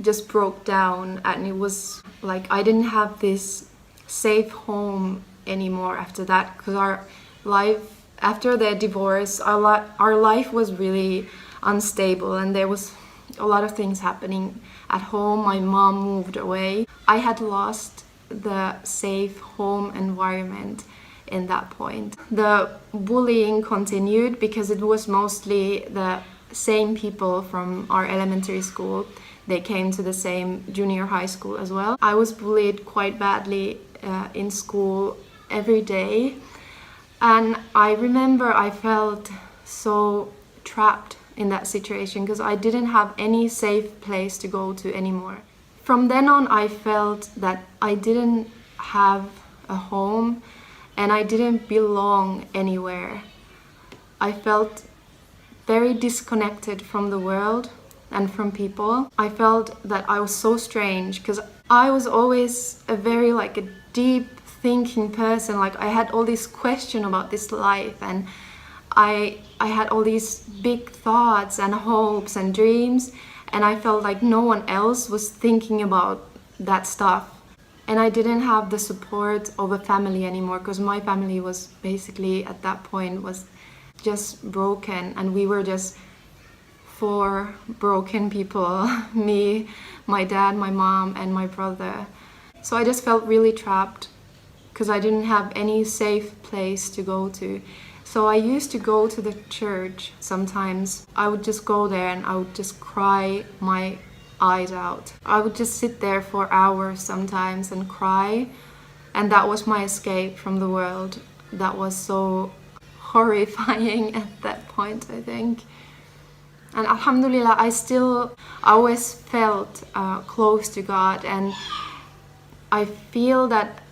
just broke down, and it was like I didn't have this safe home anymore after that, because our life after their divorce, our life was really unstable, and there was a lot of things happening at home. My mom moved away. I had lost the safe home environment in that point. The bullying continued because it was mostly the same people from our elementary school. They came to the same junior high school as well. I was bullied quite badly in school every day. And I remember I felt so trapped in that situation because I didn't have any safe place to go to anymore. From then on, I felt that I didn't have a home and I didn't belong anywhere. I felt very disconnected from the world and from people. I felt that I was so strange because I was always a deep thinking person. Like I had all these questions about this life, and I had all these big thoughts and hopes and dreams, and I felt like no one else was thinking about that stuff. And I didn't have the support of a family anymore, because my family was basically at that point was just broken, and we were just 4 broken people, me, my dad, my mom, and my brother. So I just felt really trapped because I didn't have any safe place to go to. So I used to go to the church sometimes. I would just go there and I would just cry my eyes out. I would just sit there for hours sometimes and cry, and that was my escape from the world. That was so horrifying at that point, I think. And alhamdulillah, I always felt close to God, and I feel that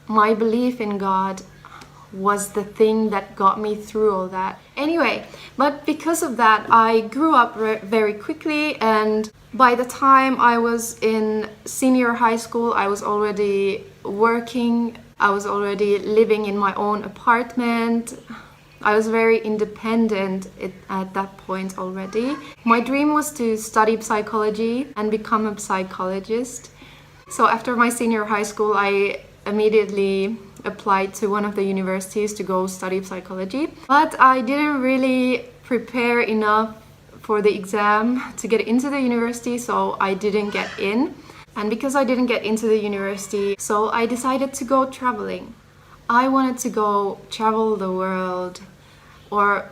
my belief in God was the thing that got me through all that. Anyway, but because of that, I grew up very quickly, and by the time I was in senior high school, I was already working. I was already living in my own apartment. I was very independent at that point already. My dream was to study psychology and become a psychologist. So after my senior high school, I immediately applied to one of the universities to go study psychology. But I didn't really prepare enough for the exam to get into the university, so I didn't get in. And because I didn't get into the university, so I decided to go traveling. I wanted to go travel the world, or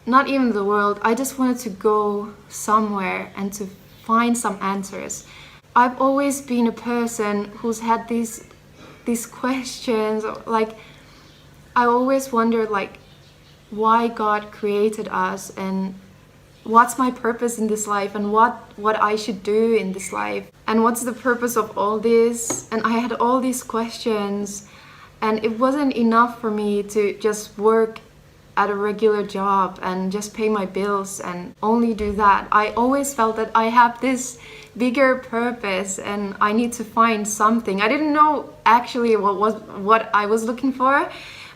not even the world, I just wanted to go somewhere and to find some answers. I've always been a person who's had these questions, like I always wondered like why God created us and what's my purpose in this life and what I should do in this life and what's the purpose of all this. And I had all these questions, and it wasn't enough for me to just work at a regular job and just pay my bills and only do that. I always felt that I have this bigger purpose and I need to find something. I didn't know actually what I was looking for,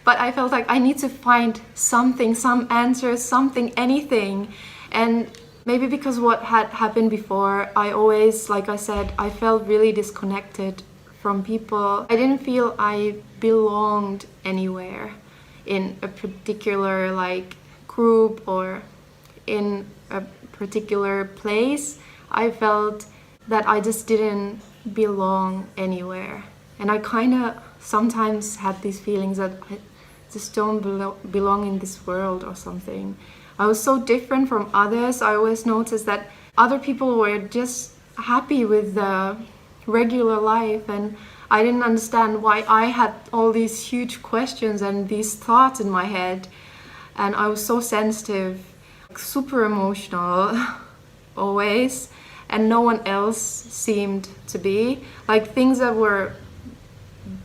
but I felt like I need to find something, some answers, something, anything. And maybe because what had happened before, I always, like I said, I felt really disconnected from people. I didn't feel I belonged anywhere in a particular like group or in a particular place. I felt that I just didn't belong anywhere. And I kind of sometimes had these feelings that I just don't belong in this world or something. I was so different from others. I always noticed that other people were just happy with the regular life, and I didn't understand why I had all these huge questions and these thoughts in my head. And I was so sensitive, super emotional, always, and no one else seemed to be. Like things that were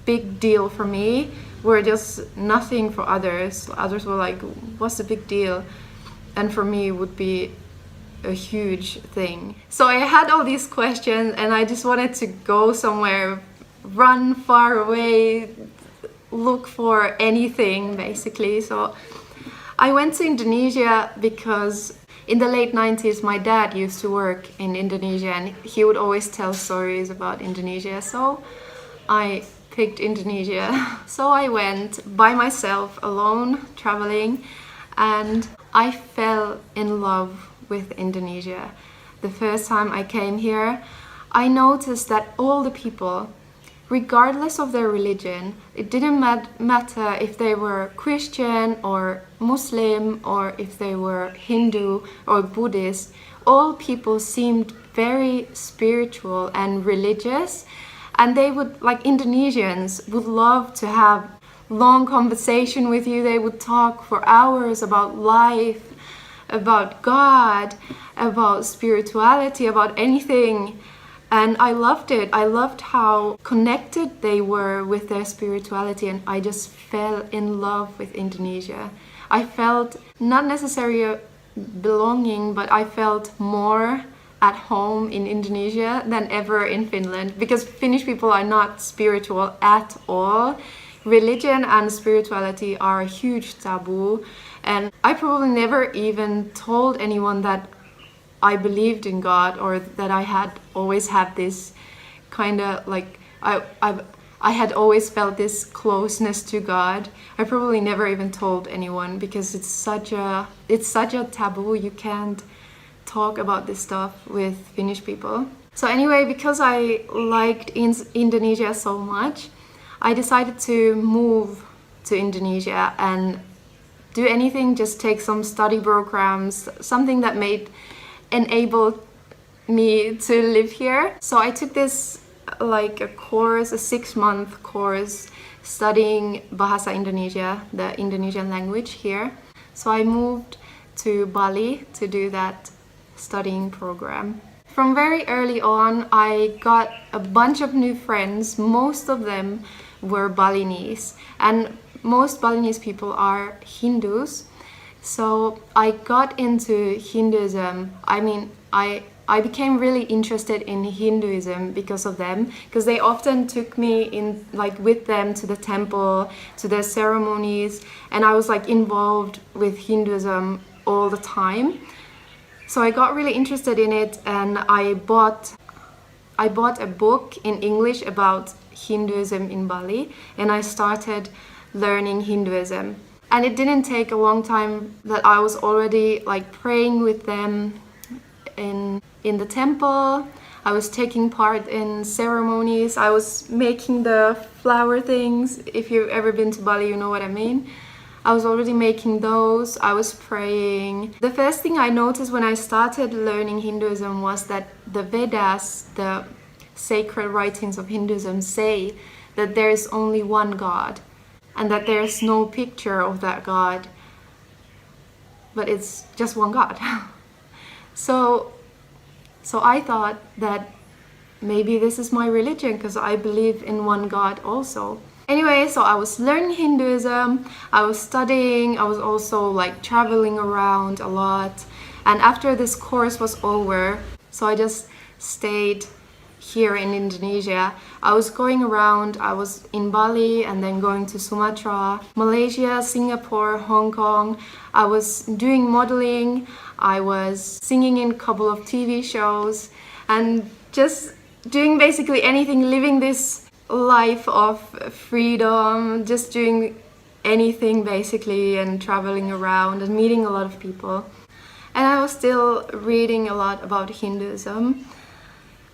big deal for me were just nothing for others. Others were like, what's the big deal? And for me it would be a huge thing. So I had all these questions and I just wanted to go somewhere, run far away, look for anything basically. So I went to Indonesia because in the late 90s my dad used to work in Indonesia and he would always tell stories about Indonesia. So I picked Indonesia. So I went by myself, alone, traveling, and I fell in love with Indonesia. The first time I came here, I noticed that all the people, regardless of their religion, it didn't matter if they were Christian or Muslim or if they were Hindu or Buddhist, all people seemed very spiritual and religious, and they would, like Indonesians, would love to have long conversation with you. They would talk for hours about life, about God, about spirituality, about anything. And I loved it. I loved how connected they were with their spirituality, and I just fell in love with Indonesia. I felt not necessarily belonging, but I felt more at home in Indonesia than ever in Finland, because Finnish people are not spiritual at all. Religion and spirituality are a huge taboo, and I probably never even told anyone that I believed in God or that I had always had this kind of like I had always felt this closeness to God. I probably never even told anyone because it's such a taboo. You can't talk about this stuff with Finnish people. So anyway, because I liked Indonesia so much, I decided to move to Indonesia and do anything, just take some study programs, something that enabled me to live here. So I took this like a course, a 6-month course studying Bahasa Indonesia, the Indonesian language here. So I moved to Bali to do that studying program. From very early on, I got a bunch of new friends. Most of them were Balinese, and most Balinese people are Hindus. So I got into Hinduism. I mean, I became really interested in Hinduism because of them, because they often took me in, like, with them to the temple, to their ceremonies, and I was like involved with Hinduism all the time. So I got really interested in it, and I bought a book in English about Hinduism in Bali, and I started learning Hinduism. And it didn't take a long time that I was already like praying with them in the temple. I was taking part in ceremonies. I was making the flower things. If you've ever been to Bali, you know what I mean. I was already making those. I was praying. The first thing I noticed when I started learning Hinduism was that the Vedas, the sacred writings of Hinduism, say that there is only one God and that there is no picture of that God, but it's just one God. So I thought that maybe this is my religion because I believe in one God also. Anyway, so I was learning Hinduism, I was studying, I was also like traveling around a lot. And after this course was over, so I just stayed here in Indonesia. I was going around, I was in Bali and then going to Sumatra, Malaysia, Singapore, Hong Kong. I was doing modeling, I was singing in a couple of TV shows and just doing basically anything, living this life of freedom, just doing anything basically and traveling around and meeting a lot of people. And I was still reading a lot about Hinduism.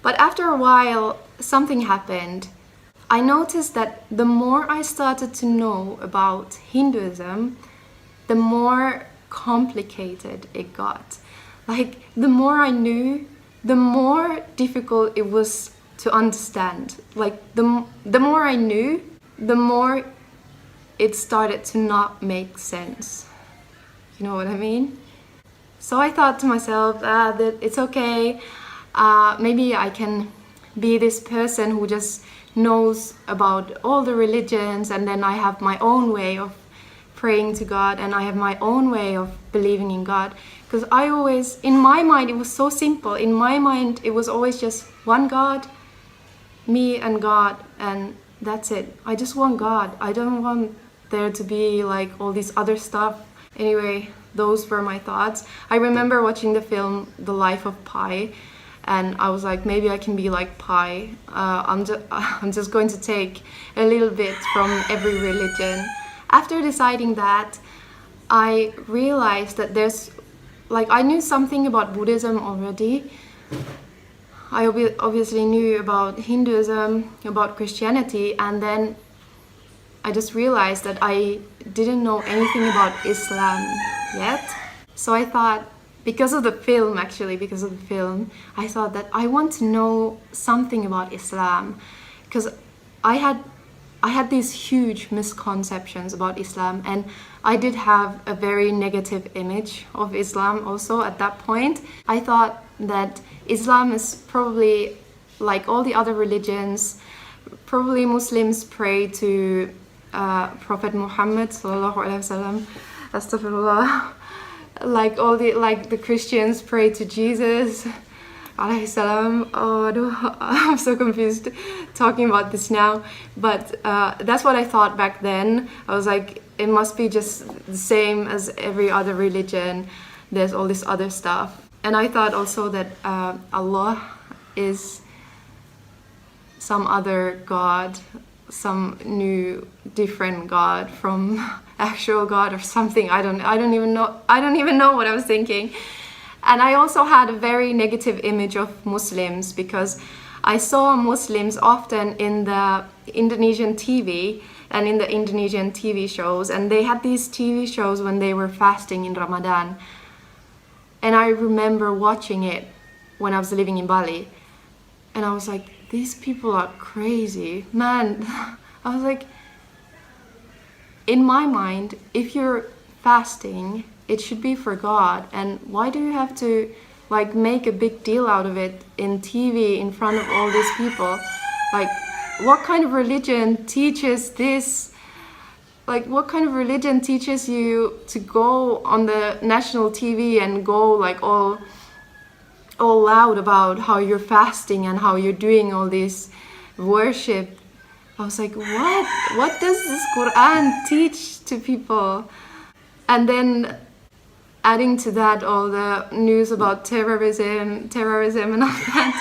But after a while, something happened. I noticed that the more I started to know about Hinduism, the more complicated it got. Like, the more I knew, the more difficult it was to understand. Like, the more I knew, the more it started to not make sense. You know what I mean? So I thought to myself, that it's okay. Maybe I can be this person who just knows about all the religions, and then I have my own way of praying to God and I have my own way of believing in God. Because I always, in my mind, it was so simple. In my mind, it was always just one God, me and God, and that's it. I just want God. I don't want there to be like all this other stuff. Anyway, those were my thoughts. I remember watching the film The Life of Pi, and I was like, maybe I can be like Pi. I'm just going to take a little bit from every religion. After deciding that, I realized that there's, like, I knew something about Buddhism already. I obviously knew about Hinduism, about Christianity, and then I just realized that I didn't know anything about Islam yet. So I thought, because of the film, I thought that I want to know something about Islam, because I had these huge misconceptions about Islam, and I did have a very negative image of Islam also at that point. I thought that Islam is probably like all the other religions. Probably Muslims pray to Prophet Muhammad sallallahu alaihi wasallam. Astaghfirullah. Like the Christians pray to Jesus alayhi salam. Oh, I'm so confused talking about this now. But that's what I thought back then. I was like, it must be just the same as every other religion. There's all this other stuff. And I thought also that Allah is some other God, some new different God from actual God or something. I don't even know what I was thinking. And I also had a very negative image of Muslims because I saw Muslims often in the Indonesian TV and in the Indonesian TV shows, and they had these TV shows when they were fasting in Ramadan. And I remember watching it when I was living in Bali, and I was like, these people are crazy, man. I was like, in my mind, if you're fasting, it should be for God, and why do you have to like make a big deal out of it in TV in front of all these people? Like, what kind of religion teaches this? Like, what kind of religion teaches you to go on the national TV and go like all loud about how you're fasting and how you're doing all this worship? I was like, what does this Quran teach to people? And then adding to that all the news about terrorism and all that,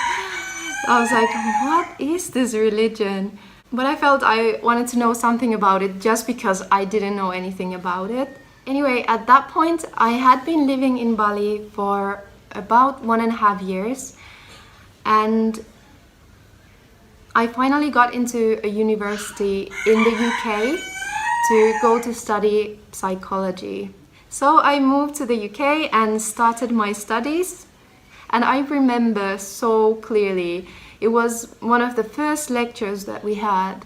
I was like, what is this religion? But I felt I wanted to know something about it just because I didn't know anything about it. Anyway, at that point, I had been living in Bali for about 1.5 years, and I finally got into a university in the UK to go to study psychology. So I moved to the UK and started my studies, and I remember so clearly, it was one of the first lectures that we had,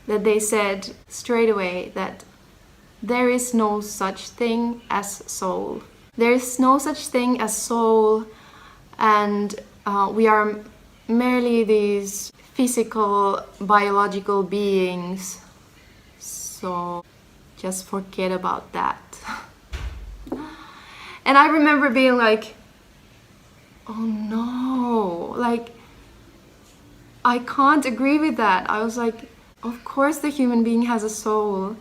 that they said straight away that there is no such thing as soul. There is no such thing as soul, and we are merely these physical, biological beings. So just forget about that. And I remember being like, oh no, like, I can't agree with that. I was like, of course the human being has a soul.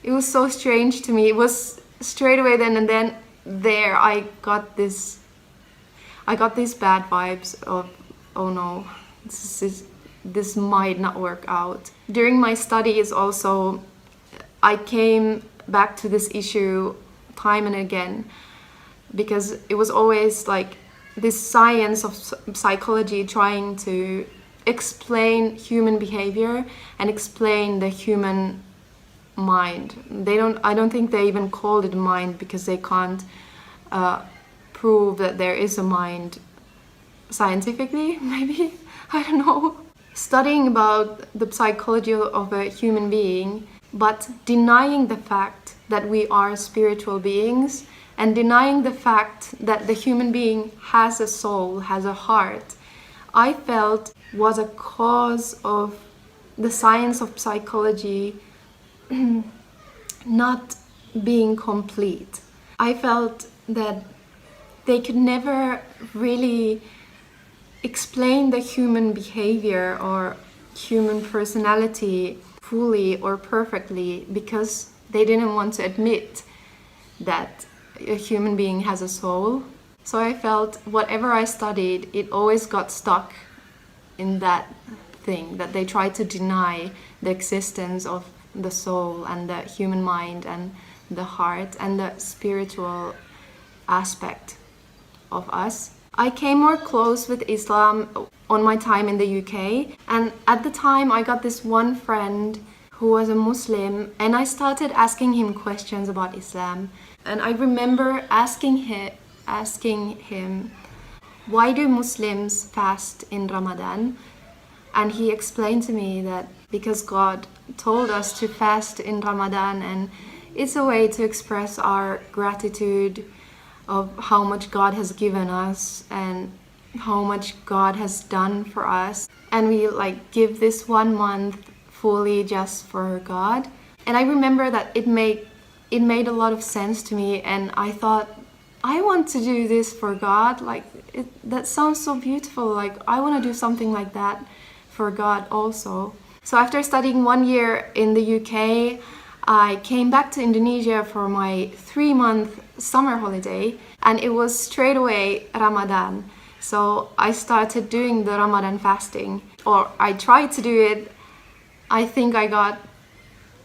It was so strange to me. It was straight away then and then there I got these bad vibes of, oh no, this might not work out. During my studies also, I came back to this issue time and again, because it was always like this science of psychology trying to explain human behavior and explain the human mind. I don't think they even called it mind, because they can't prove that there is a mind scientifically, maybe. I don't know. Studying about the psychology of a human being, but denying the fact that we are spiritual beings, and denying the fact that the human being has a soul, has a heart, I felt was a cause of the science of psychology not being complete. I felt that they could never really explain the human behavior or human personality fully or perfectly, because they didn't want to admit that a human being has a soul. So I felt whatever I studied, it always got stuck in that thing, that they tried to deny the existence of the soul and the human mind and the heart and the spiritual aspect of us. I came more close with Islam on my time in the UK, and at the time I got this one friend who was a Muslim, and I started asking him questions about Islam. And I remember asking him, why do Muslims fast in Ramadan? And he explained to me that because God told us to fast in Ramadan, and it's a way to express our gratitude of how much God has given us and how much God has done for us. And we like give this 1 month fully just for God. And I remember that it made a lot of sense to me, and I thought, I want to do this for God. Like, that sounds so beautiful. Like, I want to do something like that for God also. So after studying 1 year in the UK, I came back to Indonesia for my 3-month summer holiday, and it was straight away Ramadan. So I started doing the Ramadan fasting, or I tried to do it. I think I got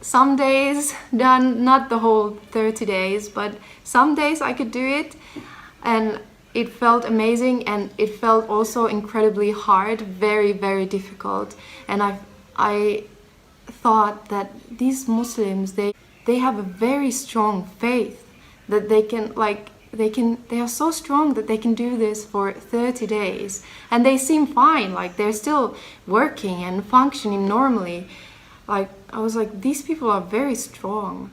some days done, not the whole 30 days, but some days I could do it, and it felt amazing, and it felt also incredibly hard, very, very difficult. And I thought that these Muslims, they have a very strong faith, that they are so strong that they can do this for 30 days, and they seem fine, like they're still working and functioning normally. Like, I was like, these people are very strong.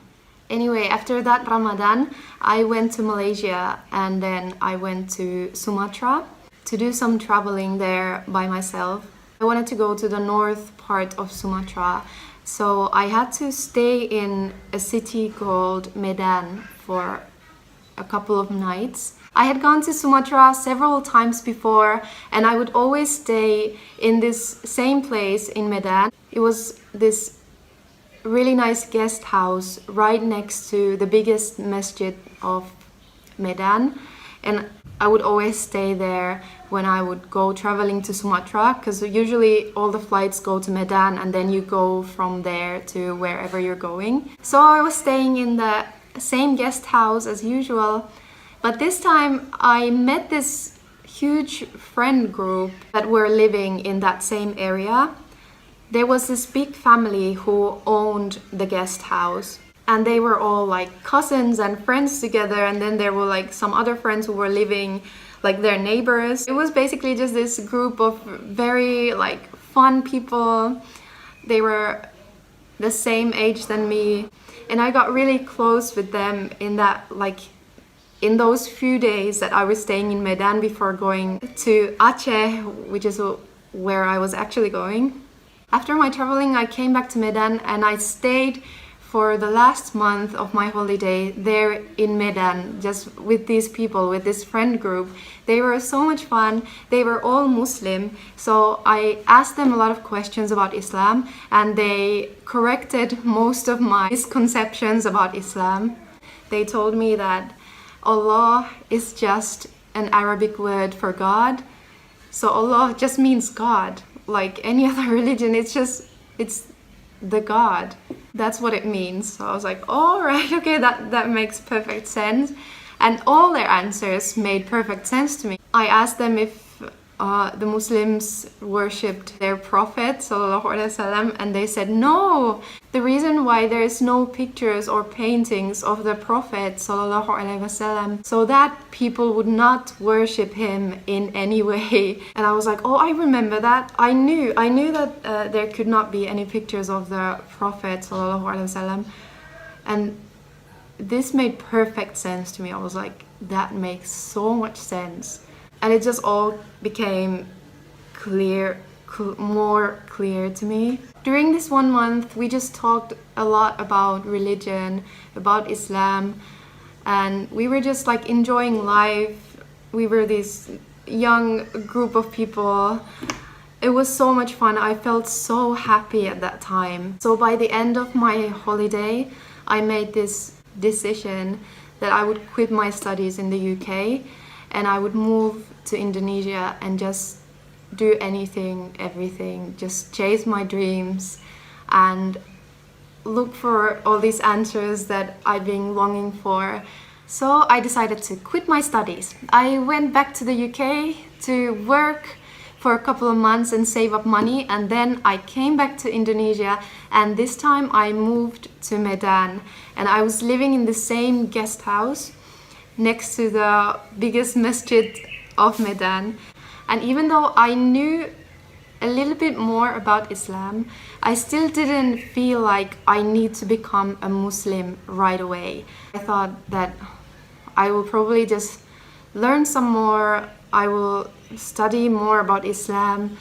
Anyway, after that Ramadan, I went to Malaysia, and then I went to Sumatra to do some traveling there by myself. I wanted to go to the north part of Sumatra, so I had to stay in a city called Medan for a couple of nights. I had gone to Sumatra several times before, and I would always stay in this same place in Medan. It was this really nice guest house right next to the biggest masjid of Medan, and I would always stay there when I would go traveling to Sumatra, because usually all the flights go to Medan and then you go from there to wherever you're going. So I was staying in the same guest house as usual, But this time I met this huge friend group that were living in that same area. There was this big family who owned the guest house, and they were all like cousins and friends together, and then there were like some other friends who were living like their neighbors. It was basically just this group of very like fun people. They were the same age than me, and I got really close with them in that like in those few days that I was staying in Medan before going to Aceh, which is where I was actually going. After my traveling, I came back to Medan and I stayed for the last month of my holiday there in Medan, just with these people, with this friend group. They were so much fun. They were all Muslim, so I asked them a lot of questions about Islam, and they corrected most of my misconceptions about Islam. They told me that Allah is just an Arabic word for God. So Allah just means God. Like any other religion, it's the God. That's what it means. So I was like, all right, okay, that makes perfect sense. And all their answers made perfect sense to me. I asked them if the Muslims worshipped their Prophet ﷺ, and they said no. The reason why there is no pictures or paintings of the Prophet ﷺ, so that people would not worship him in any way. And I was like, oh, I remember that. I knew that there could not be any pictures of the Prophet ﷺ, and this made perfect sense to me. I was like, that makes so much sense. And it just all became more clear to me. During this 1 month, we just talked a lot about religion, about Islam, and we were just like enjoying life. We were this young group of people. It was so much fun. I felt so happy at that time. So by the end of my holiday, I made this decision that I would quit my studies in the UK and I would move to Indonesia and just do anything, everything, just chase my dreams and look for all these answers that I've been longing for. So I decided to quit my studies. I went back to the UK to work for a couple of months and save up money, and then I came back to Indonesia, and this time I moved to Medan, and I was living in the same guest house next to the biggest masjid of Medan. And even though I knew a little bit more about Islam, I still didn't feel like I need to become a Muslim right away. I thought that I will probably just learn some more, I will study more about Islam.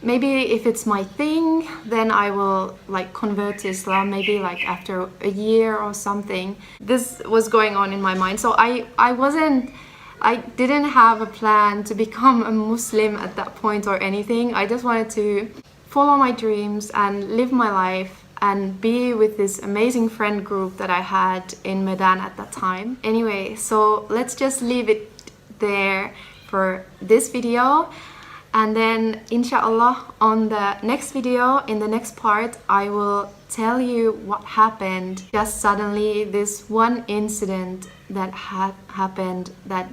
Maybe if it's my thing, then I will like convert to Islam, maybe like after a year or something. This was going on in my mind. So I didn't have a plan to become a Muslim at that point or anything. I just wanted to follow my dreams and live my life and be with this amazing friend group that I had in Medan at that time. Anyway, so let's just leave it there for this video, and then inshallah on the next video, in the next part, I will tell you what happened. Just suddenly this one incident that happened that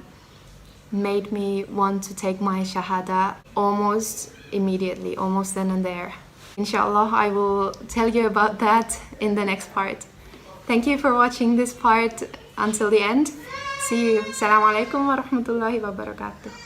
made me want to take my shahada almost immediately, almost then and there. Inshallah, I will tell you about that in the next part. Thank you for watching this part until the end. See you. Assalamu alaikum wa rahmatullahi wa barakatuh.